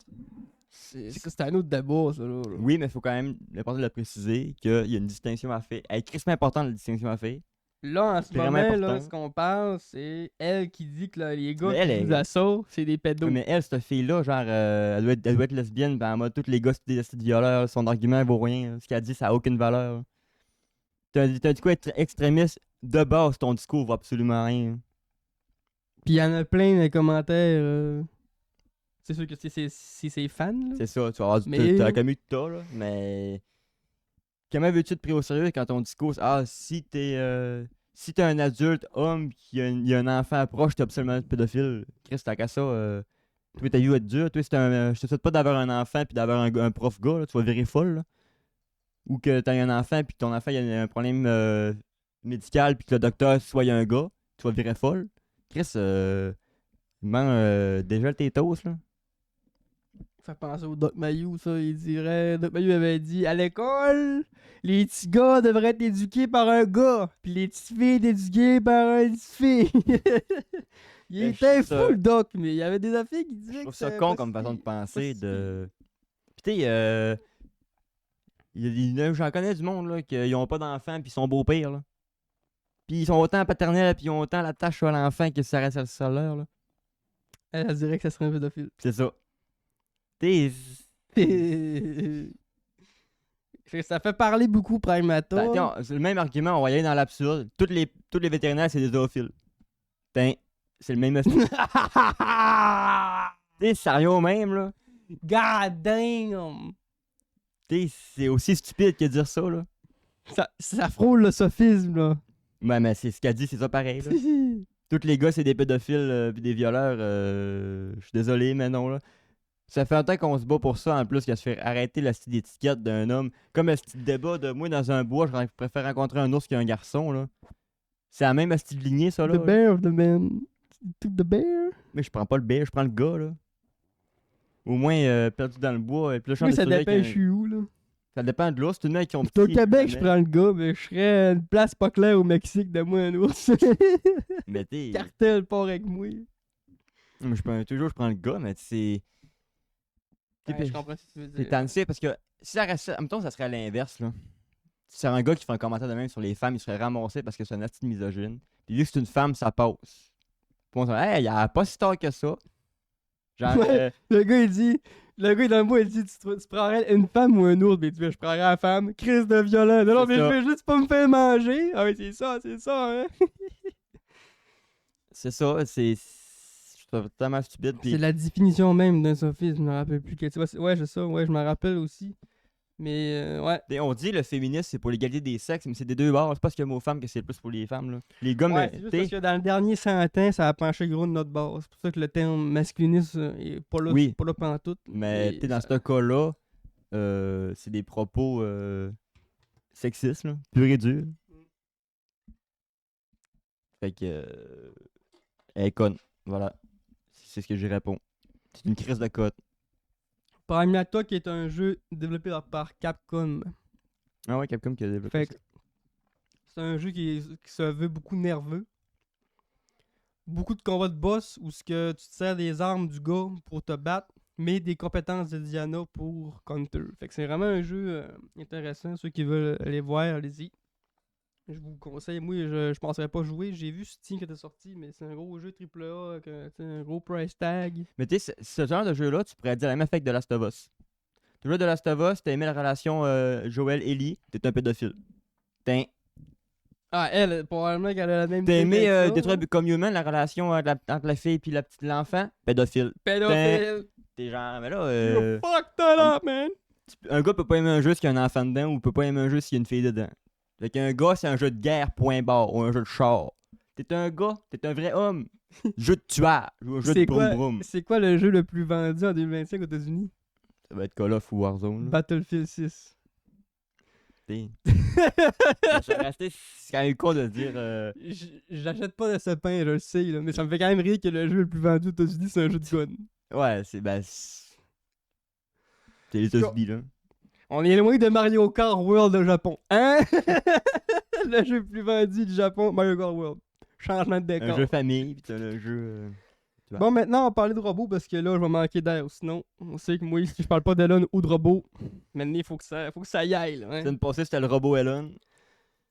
C'est un autre débat, ça, là. Oui, mais faut quand même l'important de le préciser qu'il y a une distinction à faire. Elle est crissement importante, la distinction à faire. Là, en ce Vraiment moment, là, important. ce qu'on parle, c'est elle qui dit que là, les gars Mais elle qui est- jouent à ça, c'est des pédos. Oui, mais elle, cette fille-là, genre, elle doit être lesbienne, ben en mode tous les gars, c'est des esti de violeurs, son argument vaut rien. Ce qu'elle dit, ça a aucune valeur. T'as un discours extrémiste, de base, ton discours vaut absolument rien. Puis il y en a plein de commentaires. C'est sûr que c'est ses fans, là. C'est ça, tu vas avoir Mais- t'as la commu que t'as, là, mais comment veux-tu te prendre au sérieux quand ton discours, si t'es un adulte, homme, il y a un enfant proche, t'es absolument pédophile, Chris, t'as qu'à ça, toi, ta vie va être dure, toi, je te souhaite pas d'avoir un enfant puis d'avoir un prof gars, là, tu vas virer folle, là. Ou que t'as un enfant puis que ton enfant, il y a un problème médical puis que le docteur soit un gars, tu vas virer folle. Chris, déjà tes toasts, là. Ça fait penser au Doc Mayou, ça. Il dirait. Doc Mayou avait dit à l'école, les petits gars devraient être éduqués par un gars, puis les petites filles éduquées par une petite fille. Il Ben, je était trouve ça- fou, le Doc, mais il y avait des affaires qui disaient Je trouve que ça c'était con pas comme si façon de pire, penser pas si de. Puis tu sais, j'en connais du monde là, qui ont pas d'enfants puis ils sont beaux-pères là. Puis ils sont autant paternels puis ils ont autant la tâche sur l'enfant que ça reste sur leur là. Elle dirait que ça serait un pédophile. C'est ça. Tu Ça fait parler beaucoup Pragmata. c'est le même argument, on va y aller dans l'absurde. Tous les vétérinaires c'est des zoophiles. C'est le même esti. T'es sérieux même là. God damn! C'est aussi stupide que de dire ça là. Ça frôle le sophisme, là. Ouais, mais c'est ce qu'elle dit, c'est ça pareil là. Tous les gars, c'est des pédophiles pis des violeurs. Je suis désolé, mais non, là. Ça fait un temps qu'on se bat pour ça, en plus, qu'à se faire arrêter la style d'étiquette d'un homme. Comme le style débat de moi, dans un bois, je préfère rencontrer un ours qu'un garçon, là. C'est la même style de lignée, ça, là. The bear of the man. Took the bear? Mais je prends pas le bear, je prends le gars, là. Au moins, perdu dans le bois, et puis là, je Oui, chante ça des soleils dépend, je qui- suis où, là. Ça dépend de l'ours, tout le monde qui ont Au Québec, je prends le gars, mais je serais à une place pas claire au Mexique de moi, un ours. Mais t'es. Cartel part avec moi. Je prends le gars, mais c'est. Ouais, je comprends ce que tu veux C'est dire. tanné parce que si ça reste. Mettons, ça serait à l'inverse, là. Si c'est un gars qui fait un commentaire de même sur les femmes, il serait ramassé parce que c'est un asti de misogyne. Puis vu que c'est une femme, ça passe. Puis on se dit, hey, il y a pas si tard que ça. Genre, Ouais. Le gars, il dit. Le gars, dans le bois, il dit tu prendrais une femme ou un ours? Mais tu veux, je prendrais la femme. Crise de violent. Non, non, C'est mais je ça. veux juste pas me faire manger. Ah oui, c'est ça, hein. c'est ça, c'est. Je trouve tellement stupide. Puis C'est la définition même d'un sophisme, je me rappelle plus. Ouais, c'est ça, ouais, je me rappelle aussi. Mais ouais. Et on dit le féminisme, c'est pour l'égalité des sexes, mais c'est des deux bords. C'est pas ce qu'il y a mot femme que c'est plus pour les femmes. Là. Les gars, Ouais, mais c'est juste t'sais, parce que dans le dernier 100 ans, ça a penché gros de notre base. C'est pour ça que le terme masculinisme est oui, pas là pantoute. mais Et dans ça- ce cas-là, c'est des propos sexistes, là, pur et dur. Fait que. Elle est conne. Voilà. C'est ce que j'y réponds. C'est une crise de cote. Prime Talk est un jeu développé par Capcom. Ah ouais, Capcom qui a développé Fait ça. que c'est un jeu qui se veut beaucoup nerveux. Beaucoup de combats de boss où ce que tu te sers des armes du gars pour te battre, mais des compétences de Diana pour counter. Fait que c'est vraiment un jeu intéressant. Ceux qui veulent aller voir, allez-y. Je vous conseille. Moi, je penserais pas jouer. J'ai vu Steam qui était sorti, mais c'est un gros jeu AAA avec un gros price tag. Mais tu sais, ce genre de jeu-là, tu pourrais dire la même effet que de Last of Us. Tu joues de Last of Us, t'as aimé la relation Joel-Ellie, t'es un pédophile. T'as Ah, elle, probablement qu'elle a la même t'as aimé tête avec ça, des là. trucs comme Human, la relation entre la fille et l'enfant, pédophile. Pédophile! T'es genre, mais là, You fucked that up, man! un gars peut pas aimer un jeu s'il y a un enfant dedans ou peut pas aimer un jeu s'il y a une fille dedans. Fait qu'un gars, c'est un jeu de guerre, point barre, ou un jeu de char. T'es un gars, t'es un vrai homme. Jeu de tueur, ou un jeu de C'est broum broum. c'est quoi le jeu le plus vendu en 2025 aux États-Unis? Ça va être Call of ou Warzone. Là. Battlefield 6. T'es- Je suis resté, c'est quand même con de dire. J'achète pas de ce pain, je le sais, là, mais ça me fait quand même rire que le jeu le plus vendu aux États-Unis, c'est un jeu de gun. Ouais, c'est. Ben. C'est les États-Unis, là. On est loin de Mario Kart World au Japon. Hein? Le jeu le plus vendu du Japon, Mario Kart World. Changement de Un décor. jeu famille, pis t'as le jeu. Bon, maintenant, on va parler de robots parce que là, je vais manquer d'air. Sinon, on sait que moi, si je parle pas d'Elon ou de robots, maintenant, il faut que ça y aille. Là, hein? Semaine passée, c'était le robot Elon.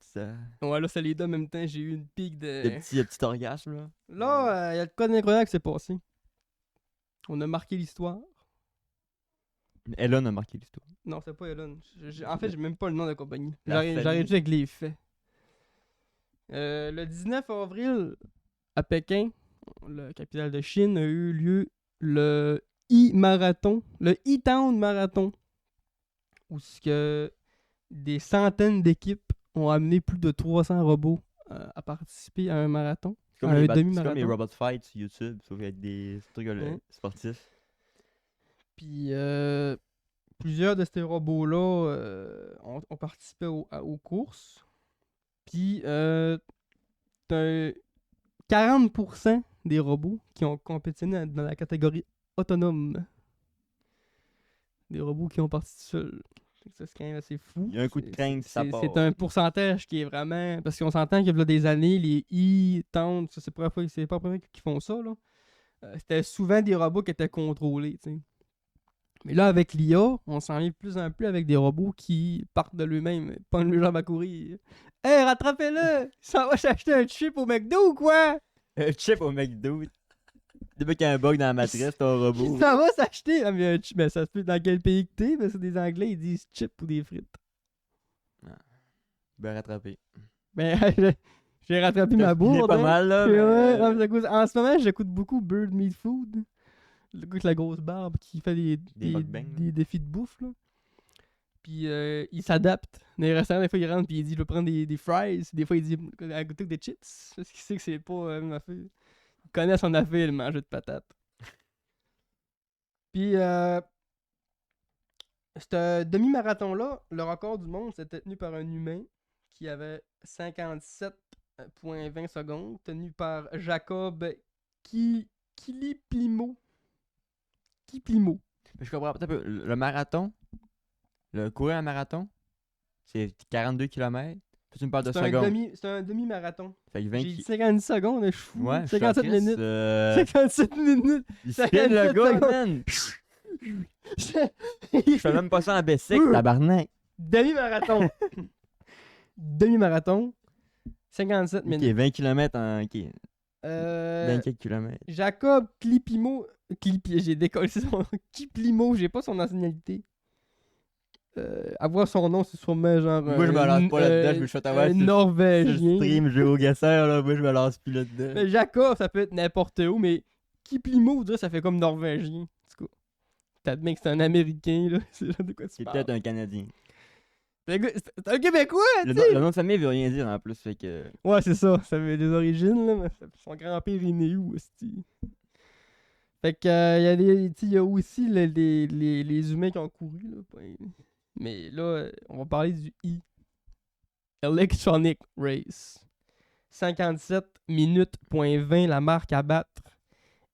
Ça... Ouais, là, ça les deux en même temps. J'ai eu une pique Le de. petit orgasme, là. Là, il y a de quoi d'incroyable qui s'est passé. On a marqué l'histoire. Elon a marqué l'histoire. Non, c'est pas Elon. En fait, j'ai même pas le nom de la compagnie. La J'arrive famille. juste avec les faits. Le 19 avril, à Pékin, la capitale de Chine, a eu lieu le e-marathon, le e-town marathon, où ce que des centaines d'équipes ont amené plus de 300 robots à participer à un marathon. C'est comme, Un c'est comme les demi-marathon. Robot Fight sur YouTube, sauf avec des trucs sportifs. Puis plusieurs de ces robots-là ont participé aux courses. Puis t'as 40% des robots qui ont compétitionné dans la catégorie autonome. Des robots qui ont parti seuls. Ça, c'est quand même assez fou. Il y a un coup de crainte, ça part. C'est un pourcentage qui est vraiment... Parce qu'on s'entend qu'il y a des années, les e-towns, c'est pas la première fois qu'ils font ça, là. C'était souvent des robots qui étaient contrôlés, tu sais. Mais là, avec l'IA, on s'en vient de plus en plus avec des robots qui partent de lui-même, pas le jambe à courir. Hey, rattrapez-le! Il s'en va s'acheter un chip au McDo ou quoi? Un chip au McDo. Depuis qu'il y a un bug dans la matrice, t'as un Il robot. s'en va s'acheter! Ah, mais un chip, ben, ça se peut dans quel pays que t'es? Ben, c'est des Anglais, ils disent chip ou des frites. Ben rattrapé. Ben, j'ai rattrapé ma Il est bourde. pas hein. mal, là. Ouais, mais- non, mais en ce moment, j'écoute beaucoup Bird Meat Food. Le gars avec la grosse barbe qui fait des mukbangs, défis de bouffe, là. Puis il s'adapte. Dans les restaurants, des fois, il rentre puis il dit je vais prendre des fries. Des fois, il dit à goûter des chips. Parce qu'il sait que c'est pas une affaire. Il connaît son affaire, le manger de patates. Puis, ce demi-marathon-là, le record du monde, c'était tenu par un humain qui avait 57,20 secondes, tenu par Jacob Kiplimo. Kiplimo. Mais je comprends pas un peu. Le marathon, le courir un marathon, c'est 42 km. Tu me parles de secondes. C'est un demi-marathon. Fait que 20 J'ai dit 50 secondes, je suis fou. Ouais, je suis 57 en crise, minutes. 57 minutes. Il spin le 57 gars, secondes. man. Je fais même pas ça en basic, tabarnak. Demi-marathon. Demi-marathon. 57 Ok, minutes. 20 km en. Ok, 24 km. Jacob Clipimo. J'ai décollé son nom. Kiplimo, j'ai pas son nationalité. Avoir son nom, c'est sûrement genre. Moi, je me lance pas là-dedans, je me fais avoir un sur le Norvégien. stream GeoGuessr, là. Moi, je me lance plus là-dedans. Mais Jacob, ça peut être n'importe où, mais Kiplimo, on dirait, ça fait comme norvégien. En tout cas. T'admets que c'est un Américain, là. C'est genre de quoi tu C'est parles. peut-être un Canadien. C'est un Québécois, Le, tu sais! le nom de famille veut rien dire en plus, fait que. Ouais, c'est ça. Ça avait des origines, là. Mais son grand-père est né où, hostie? Fait que, il y a aussi les humains qui ont couru, là. Mais là, on va parler du Electronic Race. 57 minutes, point 20, la marque à battre.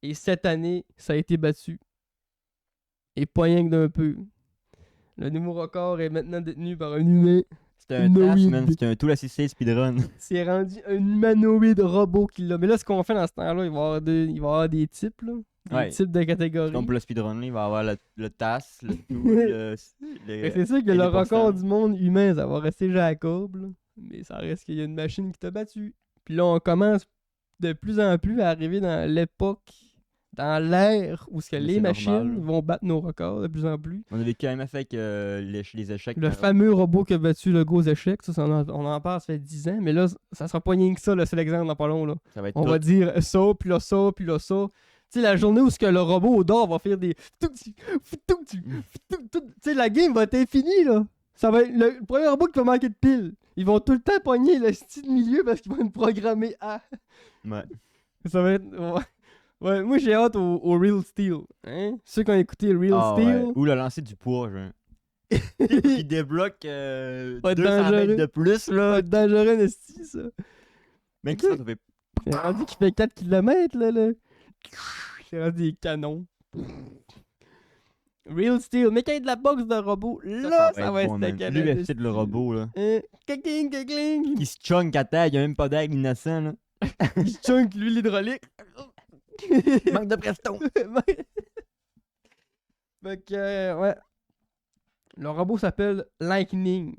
Et cette année, ça a été battu. Et pas rien que d'un peu. Le nouveau record est maintenant détenu par un humain. C'était un task, man. Humanoïde. C'était un tout assisté speedrun. C'est rendu un humanoïde robot qui l'a. Mais là, ce qu'on fait dans ce temps-là, il va y avoir des types, là. Des Ouais. types de catégories. Comme pour le speedrun, là, il va y avoir le task, le tout, Fait que c'est sûr que et le les record pourcents. du monde humain, ça va rester Jacob, là. Mais ça reste qu'il y a une machine qui t'a battu. Puis là, on commence de plus en plus à arriver dans l'époque, dans l'ère où ce que Mais les c'est machines normal. vont battre nos records de plus en plus. On a vécu quand même avec les échecs. Le par- fameux robot qui a battu le gros échec, ça, on en parle, ça fait 10 ans, mais là, ça sera pas rien que ça, le seul exemple dans pas long, là. Ça va être On tout. va dire ça, puis là ça, puis là ça. Tu sais, la journée où ce que le robot au dehors va faire des... Tu sais, la game va être infinie, là. Ça va être le premier robot qui va manquer de piles. Ils vont tout le temps pogner le style milieu parce qu'ils vont être programmés à... Ouais. Ça va être... Ouais, moi j'ai hâte au Real Steel. Hein? Ceux qui ont écouté Real Ah, Steel... ouais. Ou le lancer du poids, genre. Qui débloque Pas 200 dangereux. mètres de plus, Ça là. va être dangereux, Nasty, ça. Même qui ça fait. C'est rendu qu'il fait 4 km, là. C'est rendu des canons. Real Steel. Mais quand il y a de la boxe de robot, là, ça va être bon, man. staccadé. L'UFC de le robot, là. Kakling, kakling. Qui se chunk à terre, il y a même pas d'air innocent, là. Il chunk l'huile hydraulique. Manque de preston. Fait que, ouais. Le robot s'appelle Lightning.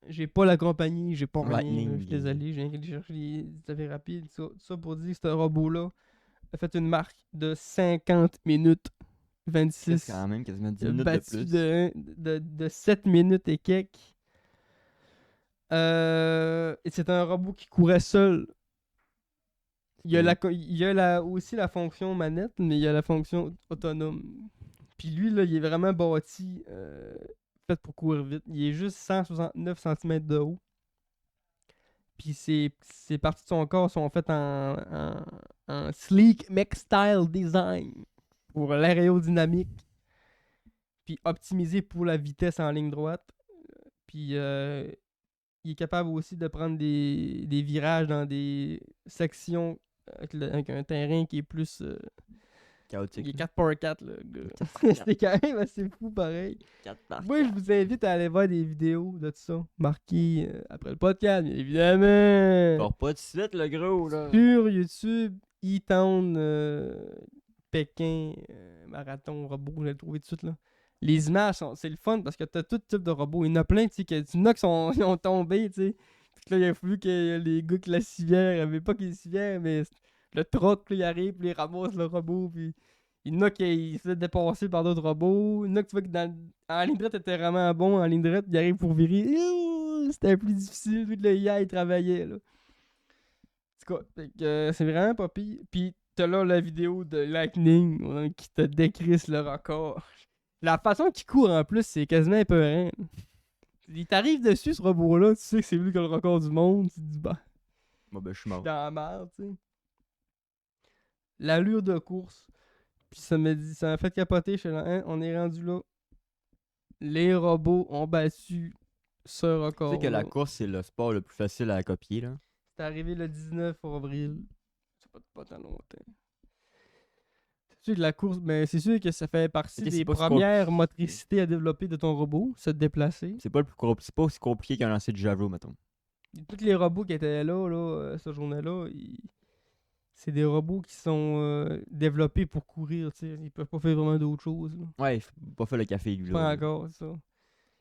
J'ai pas la compagnie, j'ai pas rien. Lightning. Je suis désolé, j'ai rien cherché les affaires rapides. Ça pour dire que ce robot-là a fait une marque de 50 minutes 26. C'est quand même quasiment 10 Il a minutes de battu plus. de 7 minutes et quelques. Et c'est un robot qui courait seul. Il y a aussi la fonction manette, mais il y a la fonction autonome. Puis lui, là, il est vraiment bâti, fait pour courir vite. Il est juste 169 cm de haut. Puis ses parties de son corps sont faites en sleek mech style design pour l'aérodynamique. Puis optimisé pour la vitesse en ligne droite. Puis il est capable aussi de prendre des virages dans des sections avec un terrain qui est plus... Chaotique. il est 4x4, là, gars. C'était quand même assez fou, pareil. 4 par Moi, je vous invite à aller voir des vidéos de tout ça, marquées après le podcast, bien évidemment. Bon, pas de suite, le gros, là. Sur YouTube, E-Town, Pékin, Marathon, robot, je vais le trouver tout de suite, là. Les images, c'est le fun parce que t'as tout type de robots. Il y en a plein, tu sais, il y en a qui ils ont tombé, tu sais. Puis là, il a fallu que les gars qui la civière, avait pas qu'ils civière, mais le troc, là, il arrive, puis il ramasse le robot, puis il y en a qui se fait dépasser par d'autres robots. Il y en a que tu vois que en ligne droite, était vraiment bon. En ligne droite, il arrive pour virer. C'était plus difficile. Puis le IA, il travaillait, là. En tout cas, fait que, c'est vraiment pas pire. Puis t'as là la vidéo de Lightning qui te décrisse le record. La façon qu'il court en plus, c'est quasiment épeurant. Il t'arrive dessus ce robot-là, tu sais que c'est lui qui a le record du monde. Tu te dis, bah, Bon, ben, je suis je mort. suis dans la merde, tu sais. L'allure de course. Puis ça m'a fait capoter. Je suis là, hein, on est rendu là. Les robots ont battu ce Tu record. sais que la course, c'est le sport le plus facile à copier, là. C'est arrivé le 19 avril. C'est pas tant longtemps. C'est sûr que la course, mais c'est sûr que ça fait partie Ok, c'est des pas si premières motricités à développer de ton robot, se déplacer. C'est pas, c'est pas aussi compliqué qu'un lancer de javelot, mettons. Tous les robots qui étaient là, cette journée-là, c'est des robots qui sont développés pour courir, tu sais. Ils peuvent pas faire vraiment d'autres choses. Là. Ouais, il faut pas faire le café, lui, Pas là. encore, ça.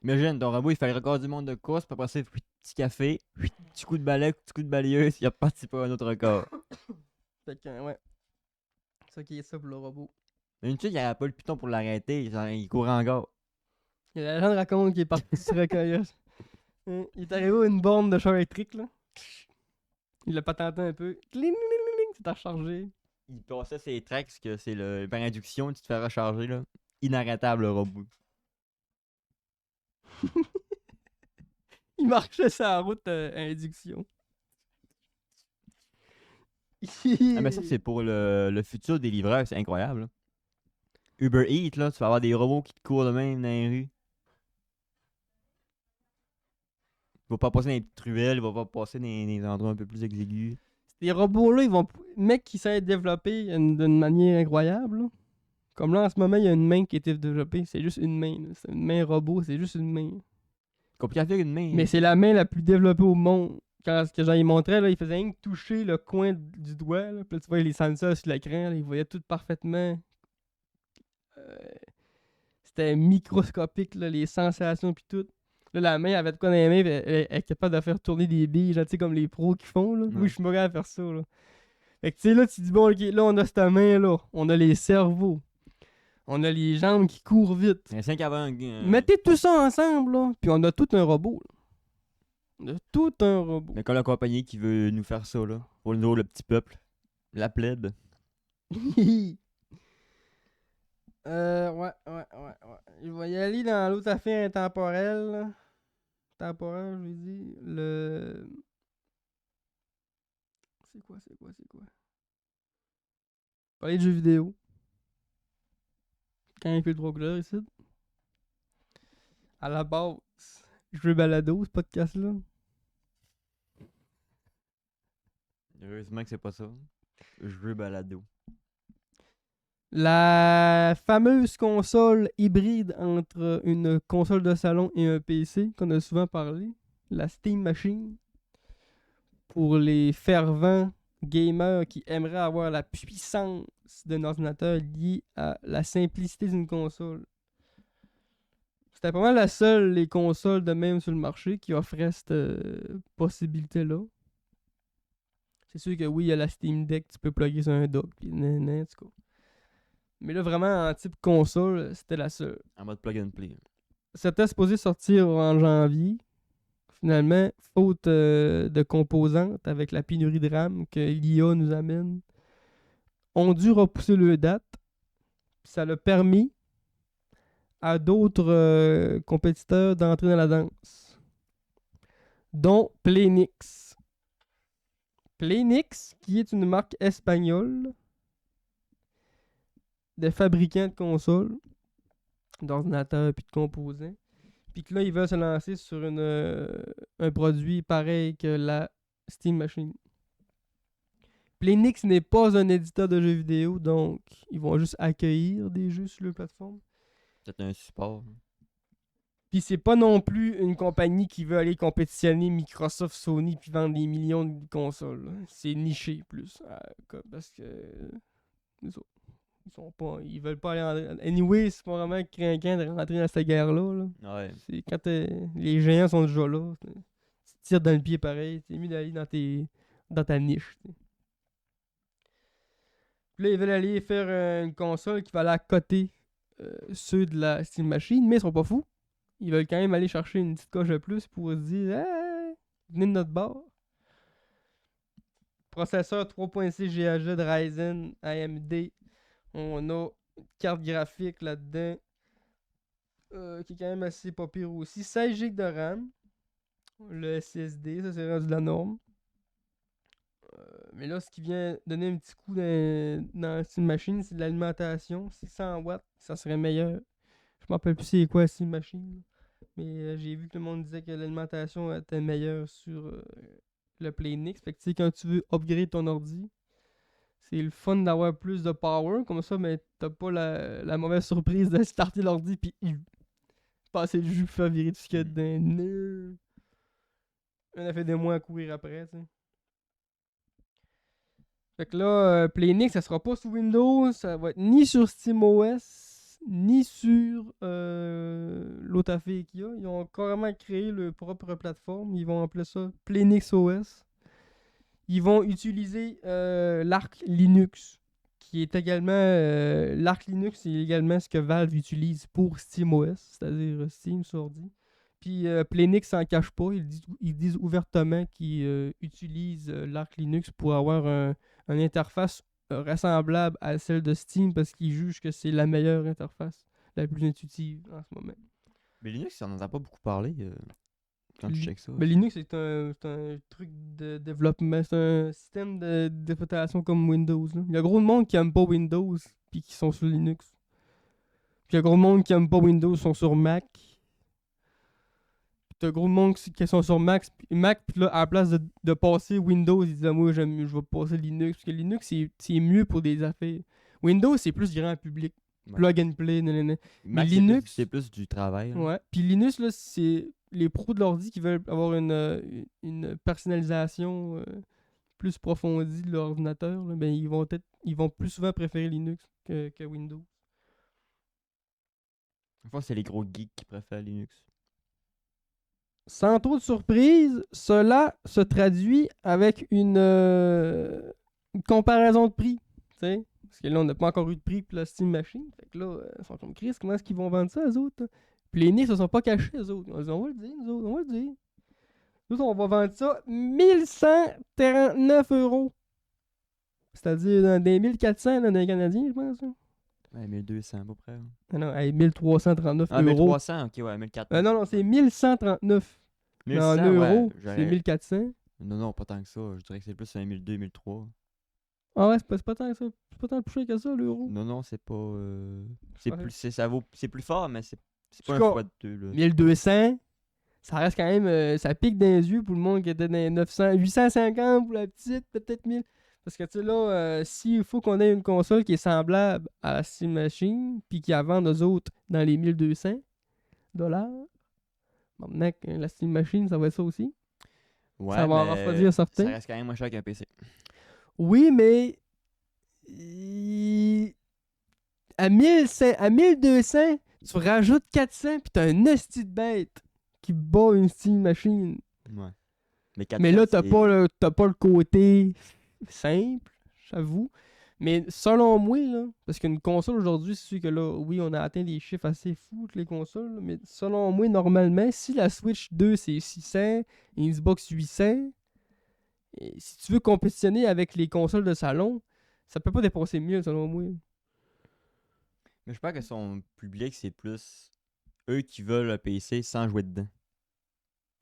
Imagine, ton robot, il fait le record du monde de course, puis après ça, petit café, petit coup de balai, petit coup de balayeuse, il est reparti pour un autre record. Fait que, ouais. C'est ça qui est ça pour le robot. Mais une fois, il n'y avait pas le piton pour l'arrêter, genre, il courait encore. Et la légende raconte qu'il est parti sur un coyote. Il est arrivé à une borne de char électrique, là. Il l'a patenté un peu. Cling, cling, cling, c'est à recharger. Il passait ses tracks, que c'est le par induction, tu te fais recharger, là. inarrêtable, le robot. Il marchait sur la route à induction. Ah, mais ça, c'est pour le futur des livreurs, c'est incroyable. Là. Uber Eats, là, tu vas avoir des robots qui te courent de même dans les rues. Il va pas passer dans les petites ruelles, il va pas passer dans les endroits un peu plus exigus. Ces robots-là, ils vont. Mec qui s'est développé d'une manière incroyable. Là. Comme là, en ce moment, il y a une main qui a été développée. C'est juste une main. Là. C'est une main robot, c'est juste une main. Compliqué à faire une main. Mais c'est la main la plus développée au monde. Quand ce que j'en montrais, là, il faisait rien que toucher le coin du doigt. Là. Puis là, tu vois les sensors sur l'écran, là, il voyait tout parfaitement. C'était microscopique, là, les sensations puis tout. Là, la main, elle avait de quoi dans les mains, puis elle est capable de faire tourner des billes, genre, tu sais, comme les pros qui font. Là. Ouais. Oui, je suis mauvais à faire ça. Là. Fait que tu sais, là, tu dis, bon, ok, là, on a cette main-là. On a les cerveaux. On a les jambes qui courent vite. Il y a 5 avant. Mettez tout ça ensemble, là. Puis on a tout un robot. Là. On a tout un robot. Mais quand la compagnie qui veut nous faire ça, là, pour nous, le petit peuple, la plèbe. Ouais. Je vais y aller dans l'autre affaire intemporelle. Là. Temporelle, je vais dire. C'est quoi? Parler de jeux vidéo. Quand il fait le droit couleur ici. À la base, jeux balado, ce podcast-là. Heureusement que c'est pas ça. Jeu balado. La fameuse console hybride entre une console de salon et un PC, qu'on a souvent parlé, la Steam Machine, pour les fervents gamers qui aimeraient avoir la puissance d'un ordinateur liée à la simplicité d'une console. C'était pas mal la seule les consoles de même sur le marché qui offraient cette possibilité-là. C'est sûr que oui, il y a la Steam Deck, tu peux plugger sur un dock, puis en tout cas. Mais là, vraiment, en type console, c'était la seule. En mode plug and play. C'était supposé sortir en janvier. Finalement, faute de composantes avec la pénurie de RAM que l'IA nous amène, ont dû repousser le date. Ça l'a permis à d'autres compétiteurs d'entrer dans la danse, dont Playnix. Playnix, qui est une marque espagnole de fabricants de consoles, d'ordinateurs et de composants. Puis que là, ils veulent se lancer sur un produit pareil que la Steam Machine. Playnix n'est pas un éditeur de jeux vidéo, donc ils vont juste accueillir des jeux sur leur plateforme. Peut-être un support. Puis c'est pas non plus une compagnie qui veut aller compétitionner Microsoft, Sony puis vendre des millions de consoles. Là. C'est niché plus. Parce que ils veulent pas aller en... Anyway, c'est pas vraiment craquant de rentrer dans cette guerre-là. Là. Ouais. C'est quand les géants sont déjà là. Tu tires dans le pied pareil. C'est mieux d'aller dans ta niche. T'sais. Puis là, ils veulent aller faire une console qui va aller à côté ceux de la Steam Machine, mais ils sont pas fous. Ils veulent quand même aller chercher une petite coche de plus pour se dire hey, venez de notre bord. Processeur 3.6 GHz de Ryzen AMD. On a une carte graphique là-dedans qui est quand même assez pas pire aussi. 16 GB de RAM. Le SSD, ça c'est rendu la norme. Mais là, ce qui vient donner un petit coup dans Steam Machine, c'est de l'alimentation. C'est 100 watts, ça serait meilleur. Je m'en rappelle plus c'est quoi Steam Machine. Mais j'ai vu que le monde disait que l'alimentation était meilleure sur le Playnix. Fait que tu sais, quand tu veux upgrade ton ordi, c'est le fun d'avoir plus de power. Comme ça, mais t'as pas la mauvaise surprise de starter l'ordi puis passer le jus pour faire virer tout ce qu'il y a dedans. On a fait des mois à courir après, tu sais. Fait que là, Playnix, ça sera pas sous Windows, ça va être ni sur SteamOS, ni sur l'autre affaire qu'il y a. Ils ont carrément créé leur propre plateforme. Ils vont appeler ça Playnix OS. Ils vont utiliser l'Arc Linux, qui est également... l'Arc Linux, c'est également ce que Valve utilise pour SteamOS, c'est-à-dire Steam sur ordi. Puis Playnix s'en cache pas. Ils disent ouvertement qu'ils utilisent l'Arc Linux pour avoir une interface ressemblable à celle de Steam parce qu'ils jugent que c'est la meilleure interface. la plus intuitive en ce moment. Mais Linux, on n'en a pas beaucoup parlé quand tu checkes ça. Mais Linux, c'est un truc de développement. C'est un système d'exploitation comme Windows. Là. Il y a gros de monde qui aime pas Windows puis qui sont sur Linux. Puis il y a gros de monde qui aime pas Windows sont sur Mac. Puis t'as gros de monde qui sont sur Mac puis là, à la place de passer Windows, ils disent moi, je vais passer Linux. Parce que Linux, c'est mieux pour des affaires. Windows, c'est plus grand public. Ouais. Plug and play, nanana. Mac, Linux- c'est plus du travail. Là. Ouais. Puis Linux, là, c'est les pros de l'ordi qui veulent avoir une personnalisation plus approfondie de l'ordinateur. Là, ben, ils vont plus souvent préférer Linux que Windows. En fait, c'est les gros geeks qui préfèrent Linux. Sans trop de surprise, cela se traduit avec une comparaison de prix. T'sais? Parce que là, on n'a pas encore eu de prix pour la Steam Machine. Fait que là, ils sont comme Chris, comment est-ce qu'ils vont vendre ça, eux autres? Puis les nez se sont pas cachés, eux autres. On va le dire, nous autres, on va le dire. Nous, on va vendre ça 1139 €. C'est-à-dire dans des 1400 dans les Canadiens, je pense. Hein. Ouais, 1200 à peu près. Hein. Ah non, hey, 1339 Ah, €. 1300, ok, ouais, 1400. Non, c'est 1139. En 1100, euros, ouais, c'est 1400. Non, pas tant que ça. Je dirais que c'est plus 1200, 1300. Ah ouais, c'est pas tant que ça. C'est pas tant plus cher que ça, l'euro. Non, c'est pas. C'est Ouais. plus, c'est plus fort, mais c'est pas un Jusqu'à fois de deux. Là. 1200, ça reste quand même. Ça pique dans les yeux pour le monde qui était dans les 900. 850 pour la petite, peut-être 1000. Parce que tu sais, là, s'il faut qu'on ait une console qui est semblable à la Steam Machine, puis qui la vendent aux autres dans les 1200 $, maintenant que la Steam Machine, ça va être ça aussi. Ouais, Ça va en mais refroidir certains. ça reste quand même moins cher qu'un PC. Oui, mais. À 1200, tu rajoutes 400, puis t'as un esti de bête qui bat une Steam Machine. Ouais. Mais là, t'as c'est- pas le côté simple, j'avoue. Mais selon moi, là, parce qu'une console aujourd'hui, c'est sûr que là, oui, on a atteint des chiffres assez fous, toutes les consoles, là, mais selon moi, normalement, si la Switch 2 c'est 600 et une Xbox 800, et si tu veux compétitionner avec les consoles de salon, ça peut pas dépasser 1000 selon moi. Mais je pense que son public, c'est plus eux qui veulent un PC sans jouer dedans.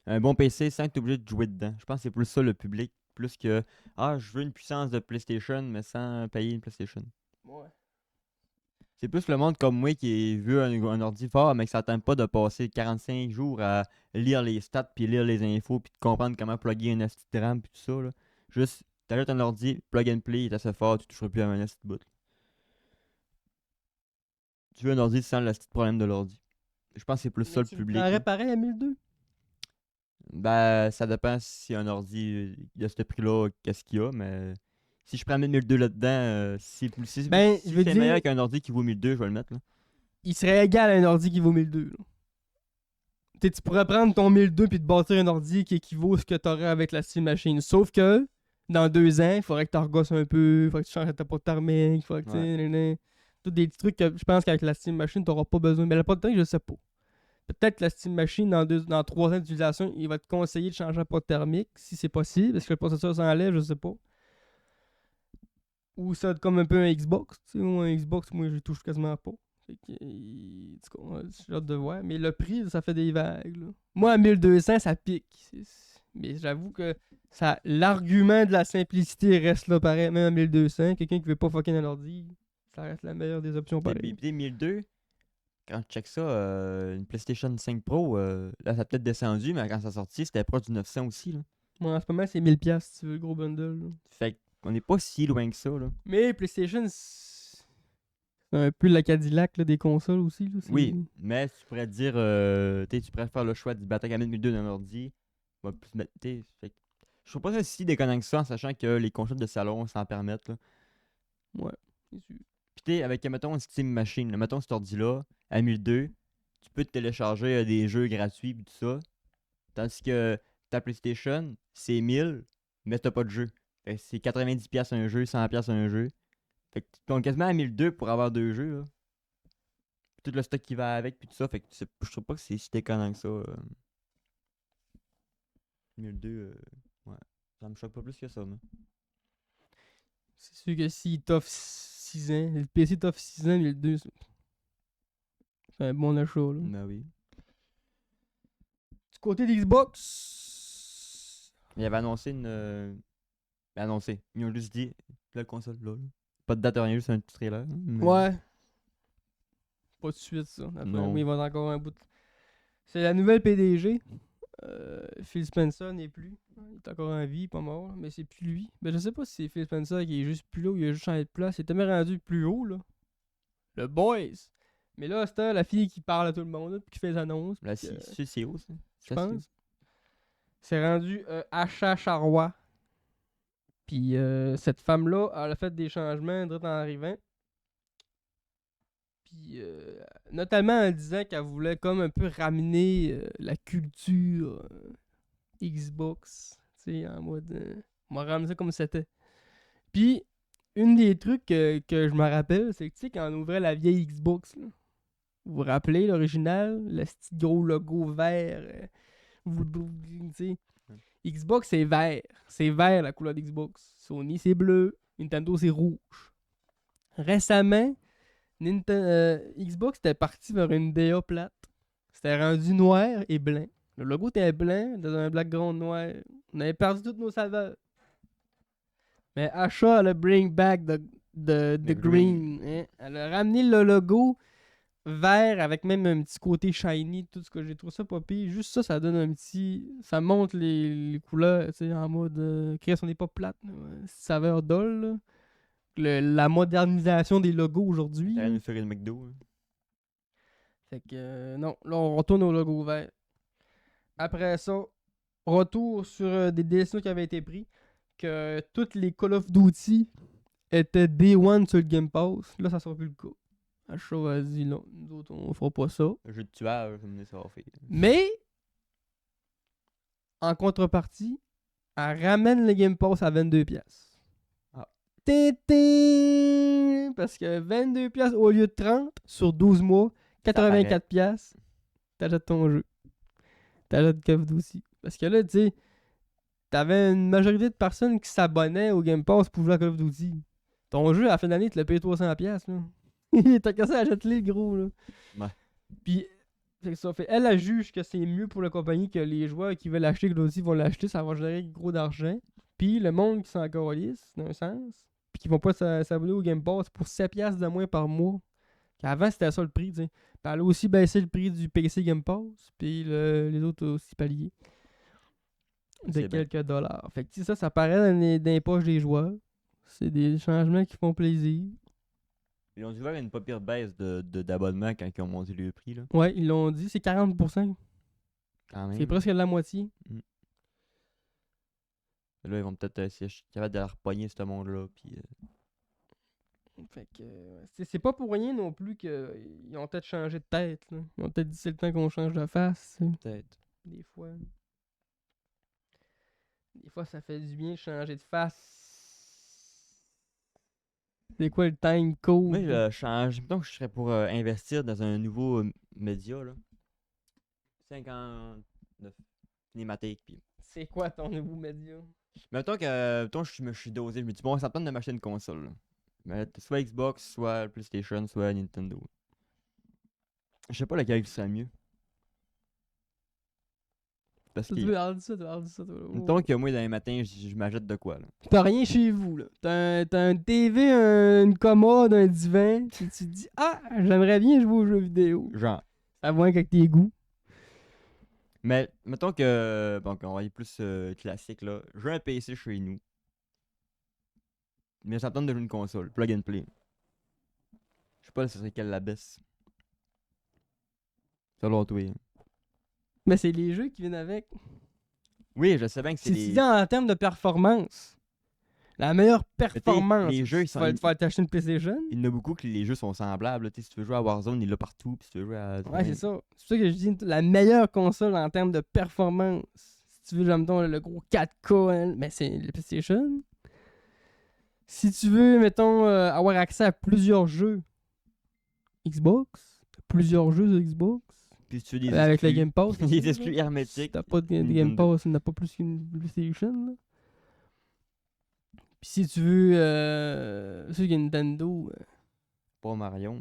Un bon PC sans que tu obligé de jouer dedans. Je pense que c'est plus ça le public. Plus que je veux une puissance de PlayStation, mais sans payer une PlayStation. Ouais. C'est plus le monde comme moi qui veut un ordi fort, mais qui s'attend pas de passer 45 jours à lire les stats, puis lire les infos, puis de comprendre comment plugger un esti de RAM, puis tout ça. Là. Juste, t'achètes un ordi, plug and play, il est assez fort, tu toucheras plus à un esti de bout. Tu veux un ordi sans le esti de problème de l'ordi. Je pense que c'est plus ça le public. Ça Là. pareil à 1002. Ben, ça dépend si un ordi de ce prix-là, qu'est-ce qu'il y a, mais si je prends 1200 là-dedans, si Ben, si je veux c'est dire- meilleur qu'un ordi qui vaut 1200, je vais le mettre. Là. Il serait égal à un ordi qui vaut 1002. Là. Tu pourrais prendre ton 1002 puis te bâtir un ordi qui équivaut à ce que tu aurais avec la Steam Machine. Sauf que, dans 2 ans, il faudrait que tu regosses un peu, il faudrait que tu changes ta porte thermique, il faudrait que tu tous des petits trucs que je pense qu'avec la Steam Machine, tu n'auras pas besoin. Mais la porte thermique, je sais pas. Peut-être que la Steam Machine, dans 3 ans d'utilisation, il va te conseiller de changer la porte thermique, si c'est possible, parce que le processeur s'enlève, je sais pas. Ou ça va être comme un peu un Xbox. Tu sais, moi, un Xbox, moi, je touche quasiment pas. Fait que, en tout cas, j'ai hâte de voir. Mais le prix, ça fait des vagues. Là. Moi, à 1200, ça pique. Mais j'avoue que l'argument de la simplicité reste là pareil, même à 1200. Quelqu'un qui veut pas fucking un ordi, ça reste la meilleure des options pareil. Puis 1200, quand je check ça, une PlayStation 5 Pro, là, ça a peut-être descendu, mais quand ça sortit, c'était proche du 900 aussi. Là. Moi, en ce moment, c'est 1000$ si tu veux le gros bundle. Là. Fait qu'on n'est pas si loin que ça. Là. Mais PlayStation, c'est un peu la Cadillac là, des consoles aussi. Là, Oui, mais tu pourrais te dire, tu pourrais faire le choix du battre à 1200 d'un ordi. Va plus mettre, fait que je trouve pas ça si déconnant que ça, en sachant que les consoles de salon s'en permettent. Là. Ouais, c'est sûr. Puis avec, mettons, une Steam Machine, là, mettons cet ordi-là, à 1200, tu peux te télécharger des jeux gratuits et tout ça. Tandis que ta PlayStation, c'est 1000, mais t'as pas de jeu. Fait que c'est 90$ un jeu, 100$ un jeu. Fait que tu tombes quasiment à 1200 pour avoir 2 jeux. Là. Tout le stock qui va avec, puis tout ça. Fait que je trouve pas que c'est si déconnant que ça. 1200, ouais. Ça me choque pas plus que ça, moi. C'est sûr que s'il t'offre 6 ans, le PC t'offre 6 ans, 1200. C'est un bon achat, là. Ben oui. Du côté d'Xbox, Il avait annoncé annoncé. Ils ont juste dit la console là. Pas de date, rien, juste un petit trailer. Mais... ouais. Pas de suite, ça. Après, Non. oui, il va encore un bout de... C'est la nouvelle PDG. Phil Spencer n'est plus. Il est encore en vie, pas mort, mais c'est plus lui. Ben, je sais pas si c'est Phil Spencer qui est juste plus là ou il a juste changé de place. Il est tellement rendu plus haut, là. Le boys. Mais là, c'était la fille qui parle à tout le monde, là, puis qui fait les annonces. Là, puis c'est haut, ça. je pense. C'est rendu Asha Charrois. Puis cette femme-là, elle a fait des changements direct en arrivant. Puis notamment en disant qu'elle voulait comme un peu ramener la culture Xbox. Tu sais, en mode... on va ramener ça comme c'était. Puis, une des trucs que je me rappelle, c'est que tu sais, quand on ouvrait la vieille Xbox, là, vous vous rappelez l'original, le petit gros logo vert, tu sais. Xbox c'est vert, la couleur d'Xbox. Sony c'est bleu, Nintendo c'est rouge. Récemment, Xbox était parti vers une DA plate. C'était rendu noir et blanc. Le logo était blanc dans un background noir. On avait perdu toutes nos saveurs. Mais Asha, elle a bring back the green. Hein? Elle a ramené le logo vert avec même un petit côté shiny, tout ce que j'ai trouvé ça pas pire. Juste ça, ça donne un petit... Ça montre les couleurs, tu sais, en mode... Chris, on n'est pas plate, là. Saveur d'ol, là. La modernisation des logos aujourd'hui. T'as nous faire une McDo. Hein. Fait que, non, là, on retourne au logo vert. Après ça, retour sur des décisions qui avaient été prises. Que toutes les Call of Duty étaient Day One sur le Game Pass. Là, ça sera plus le cas. Achat a dit non, nous autres, on fera pas ça. Le jeu de tueur, comme ça va faire. Mais, en contrepartie, elle ramène le Game Pass à 22$. Ah. Tété! Parce que 22$ au lieu de 30 sur 12 mois, 84$, t'achètes ton jeu. T'achètes Call of Duty. Parce que là, tu sais, t'avais une majorité de personnes qui s'abonnaient au Game Pass pour jouer à Call of Duty. Ton jeu, à la fin d'année, tu l'as payé 300$, là. T'as cassé à jeter le gros, là. Ouais. Puis, c'est ça. Fait, elle juge que c'est mieux pour la compagnie que les joueurs qui veulent acheter Call of Duty vont l'acheter, ça va générer gros d'argent. Puis, le monde qui s'en calisse, dans un sens, puis qui vont pas s'abonner au Game Pass pour 7$ de moins par mois. Avant, c'était ça le prix, tu sais. Puis, elle a aussi baissé le prix du PC Game Pass, puis les autres aussi paliers. De C'est quelques dollars. Fait que ça paraît dans les poches des joueurs. C'est des changements qui font plaisir. Ils ont dû faire une pas pire baisse d'abonnement quand ils ont monté le prix. Là. Ouais, ils l'ont dit, c'est 40%. Quand même. C'est presque la moitié. Là, ils vont peut-être essayer de la repogner, ce monde-là. Puis, Fait que c'est pas pour rien non plus qu'ils ont peut-être changé de tête. Là. Ils ont peut-être dit c'est le temps qu'on change de face. Tu sais. peut-être. Des fois. Des fois, ça fait du bien de changer de face. C'est quoi le time code? Moi, je change. Mettons que je serais pour investir dans un nouveau média. Là. 59 cinématique. Puis... C'est quoi ton nouveau média? Mettons que je me suis dosé. Je me dis, bon, ça me tente de m'acheter une console. Là. Mais soit Xbox, soit PlayStation, soit Nintendo. Je sais pas lequel qui serait mieux. Parce que. Tu veux dire ça, toi. Mettons que moi, dans les matins, je m'achète de quoi, là. T'as rien chez vous, là. T'as un TV, une commode, un divan. Puis tu te dis, ah, j'aimerais bien jouer aux jeux vidéo. Genre. Ça va avec tes goûts. Mais mettons que. Bon, on va aller plus classique, là. J'ai un PC chez nous. Mais ça me tente de jouer une console. Plug and play. Je sais pas, ce serait quelle la baisse. Selon toi. Hein. Mais c'est les jeux qui viennent avec. Oui, je sais bien que c'est Si des... tu dis en termes de performance, la meilleure performance, les jeux, ils sont... tu vas t'acheter une PlayStation. Il y en a beaucoup que les jeux sont semblables. Si tu veux jouer à Warzone, il est là partout. Puis si tu veux jouer à... Ouais, c'est ça. C'est ça que je dis, la meilleure console en termes de performance. Si tu veux, genre, mettons, le gros 4K, hein, mais c'est le PlayStation. Si tu veux, mettons, avoir accès à plusieurs jeux Xbox, plusieurs jeux de Xbox, Puis si tu veux des avec le exclus, Game Pass. des exclus hermétiques. Si t'as pas de Game Pass, tu n'as pas plus qu'une PlayStation. Là. Puis si tu veux, ceux qui ont Nintendo. Pas Mario.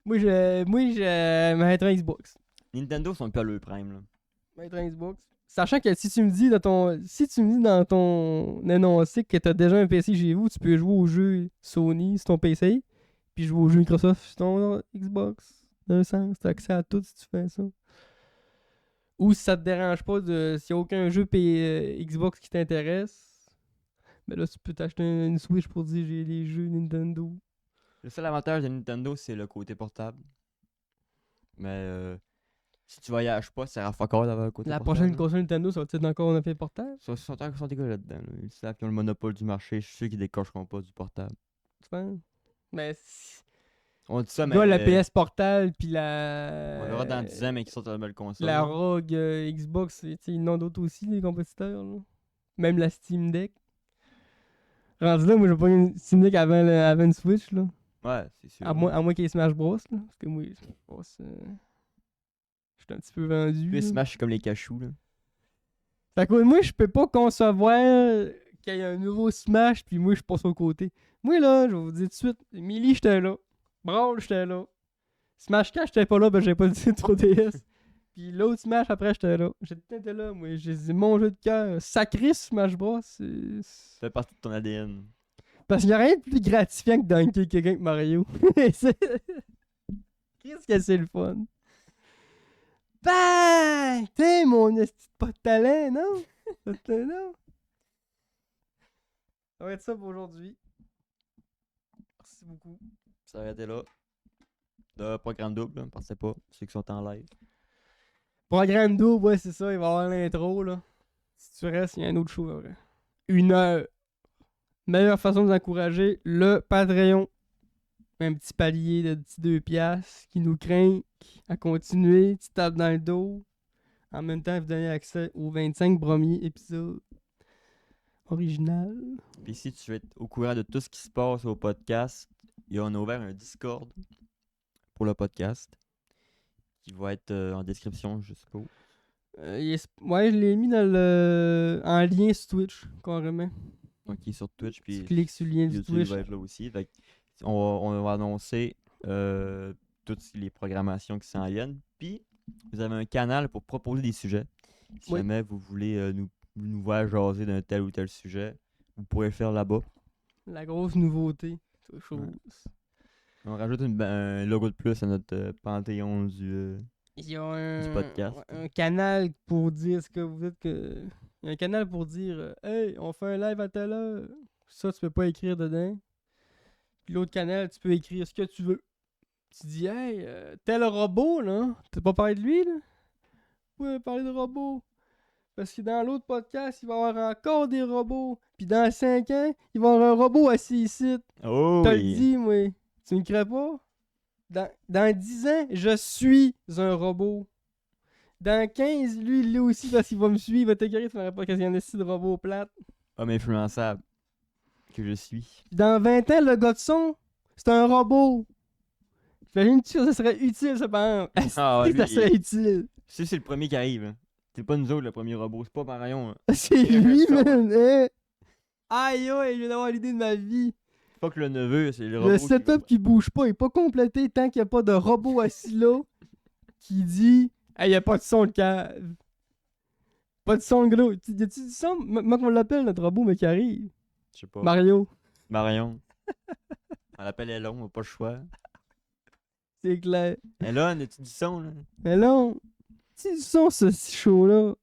Moi, je mettrais un Xbox. Nintendo sont plus à leur prime, là. Je mettrais un Xbox. Sachant que si tu me dis dans ton énoncé que t'as déjà un PC chez vous, tu peux jouer aux jeux Sony sur ton PC, puis jouer aux jeux Microsoft sur ton Xbox. D'un sens, t'as accès à tout si tu fais ça. Ou si ça te dérange pas s'il n'y a aucun jeu Xbox qui t'intéresse, ben là tu peux t'acheter une Switch pour dire j'ai les jeux Nintendo. Le seul avantage de Nintendo, c'est le côté portable. Mais si tu voyages pas, ça sert à fuck all d'avoir le côté La portable. prochaine console Nintendo, ça va être encore un fait portable, Ils sont des gars là-dedans. Là. Ils savent qu'ils ont le monopole du marché. Je suis sûr qu'ils décocheront pas du portable. tu penses? Mais On dit ça, mais. gars, la PS portable puis On verra dans 10 ans, mais qu'ils sortent de la belle console. la ROG Xbox, ils n'ont d'autres aussi, les compétiteurs. Là. Même la Steam Deck. Rendu là, moi, je vais pas une Steam Deck avant une Switch. Là. Ouais, c'est sûr. À moins qu'il y ait Smash Bros. Là, parce que moi, Smash Bros. Je suis un petit peu vendu. Puis là. Smash, c'est comme les cachous, là. Fait que moi, je peux pas concevoir qu'il y ait un nouveau Smash, puis moi, je passe au côté. Moi, là, je vais vous dire tout de suite, Melee, j'étais là. Brawl, j'étais là. Smash 4, j'étais pas là, ben j'ai pas dit 3DS. Puis l'autre Smash, après, j'étais là. J'étais là, moi. J'ai dit mon jeu de cœur. Sacré Smash Bros. Ça fait partie de ton ADN. Parce qu'il y a rien de plus gratifiant que dunker quelqu'un que Mario. Qu'est-ce que c'est le fun? Bang! T'es mon esti de pas de talent, non? Pas de talent. Ça va être ça pour aujourd'hui. Merci beaucoup. Ça va être là. De programme double, là. Pensez pas. Ceux qui sont en live. Programme double, ouais, c'est ça. Il va y avoir l'intro, là. Si tu restes, il y a un autre show, après. 1 heure. Meilleure façon de nous encourager, le Patreon. Un petit palier de petits 2$ qui nous craint à continuer. Petite tape dans le dos. En même temps, vous donnez accès aux 25 premiers épisodes original. Puis si tu veux être au courant de tout ce qui se passe au podcast, on a ouvert un Discord pour le podcast qui va être en description, je suppose. Ouais, je l'ai mis en lien sur Twitch, carrément. Donc il est sur Twitch, Tu puis cliques sur le lien du YouTube Twitch. va être là aussi. Fait que on va annoncer toutes les programmations qui s'en viennent. Puis vous avez un canal pour proposer des sujets. Si Oui. jamais vous voulez nous voir jaser d'un tel ou tel sujet, vous pourrez le faire là-bas. La grosse nouveauté. C'est chose. On rajoute un logo de plus à notre panthéon du Il y a du podcast. un canal pour dire ce que vous dites que. Il y a un canal pour dire hey, on fait un live à telle heure. Ça, tu peux pas écrire dedans. Puis l'autre canal, tu peux écrire ce que tu veux. Tu dis hey, tel robot, là. T'as pas parlé de lui, là? Ouais, parler de robots. Parce que dans l'autre podcast, il va y avoir encore des robots. Puis dans 5 ans, il va y avoir un robot assis ici. Oh T'as le oui! dit, moi. Tu me crées pas? Dans 10 ans, je suis un robot. Dans 15, lui, il l'est aussi parce qu'il va me suivre. Il va t'écrire, tu n'aurais pas qu'il y en a de robots plates. Homme influençable que je suis. Puis dans 20 ans, le gars de son, c'est un robot. J'imagine que ça serait utile, ça, par exemple. Ah ouais, Ça lui, serait utile. c'est le premier qui arrive. Hein. C'est pas nous autres le premier robot, c'est pas Marion. Hein. C'est Il lui, reste man. Hein? Aïe, aïe, je viens d'avoir l'idée de ma vie. C'est pas que le neveu, c'est le robot. Le setup qui bouge pas est pas complété tant qu'il n'y a pas de robot assis là qui dit hey, y a pas de son de cave. Pas de son de gros. Y a-tu du son? Comment on l'appelle notre robot, mais qui arrive? Je sais pas. Mario. Marion. On l'appelle Elon, on n'a pas le choix. C'est clair. Elon, as-tu du son là? Mais non. C'est du son, ce show-là.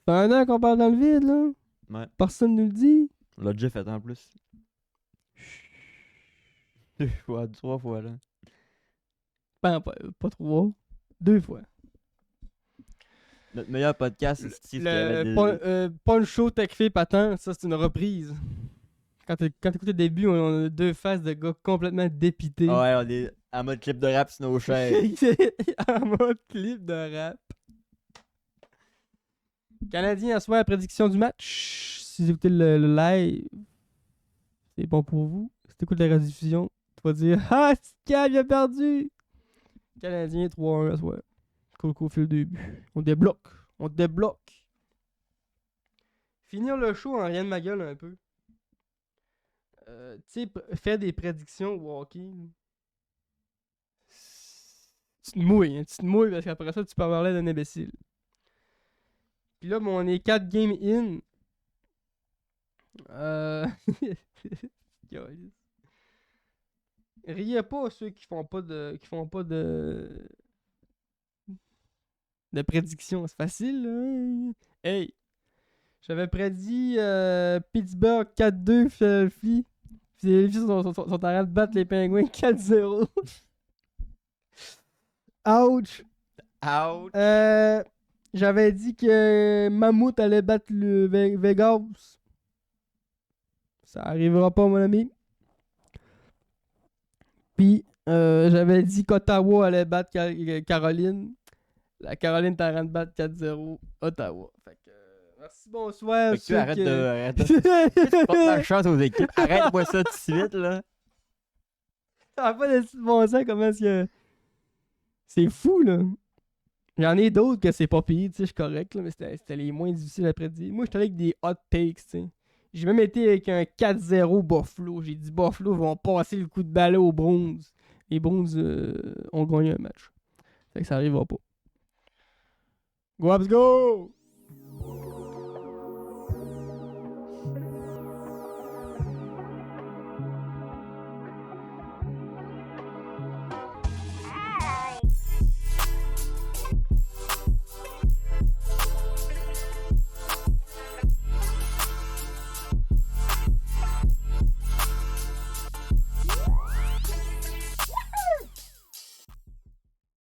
Ça fait 1 an qu'on parle dans le vide, là. Ouais. Personne nous le dit. On l'a déjà fait en plus. 2 fois, 3 fois là. Pas 3. 2 fois. Notre meilleur podcast, c'est Steve qui avait des... Pas le show Tech fait patent, ça c'est une reprise. Quand t'écoutes le début, on a 2 faces de gars complètement dépités. Ah ouais, on est en mode clip de rap sur nos chaises. En mode clip de rap. Canadien à soir, prédiction du match. Si vous écoutez le live, c'est bon pour vous. Si t'écoutes la rediffusion, tu vas dire ah, Cal, il a perdu. Canadien 3-1 à soir. Coco fait le début. On débloque. On débloque. Finir le show en rien de ma gueule un peu. Tu sais, faire des prédictions au hockey. Tu te mouilles, hein, tu te mouilles parce qu'après ça, tu peux avoir l'air d'un imbécile. Puis là, bon, on est 4 games in. Calice. Riez pas ceux qui font pas de prédiction. C'est facile, là. Hey! J'avais prédit Pittsburgh 4-2 Philadelphie. Philadelphie sont en train de battre les Penguins 4-0. Ouch! Out! J'avais dit que Mammouth allait battre le Vegas. Ça arrivera pas, mon ami. Puis, j'avais dit qu'Ottawa allait battre Caroline. La Caroline est en train de battre 4-0 Ottawa. Fait que, merci, bonsoir. Fait que tu arrêtes de porter la chance aux équipes. Arrête-moi ça tout de suite, là. Ça n'a pas de bon sens, comment est-ce que... C'est fou, là. J'en ai d'autres que c'est pas pire, tu sais, je suis correct, là, mais c'était les moins difficiles à prédire. Moi, j'étais avec des hot takes, tu sais. J'ai même été avec un 4-0 Buffalo. J'ai dit Buffalo vont passer le coup de balai aux Browns. Les Browns ont gagné un match. Fait que ça arrivera pas. Go Habs, go!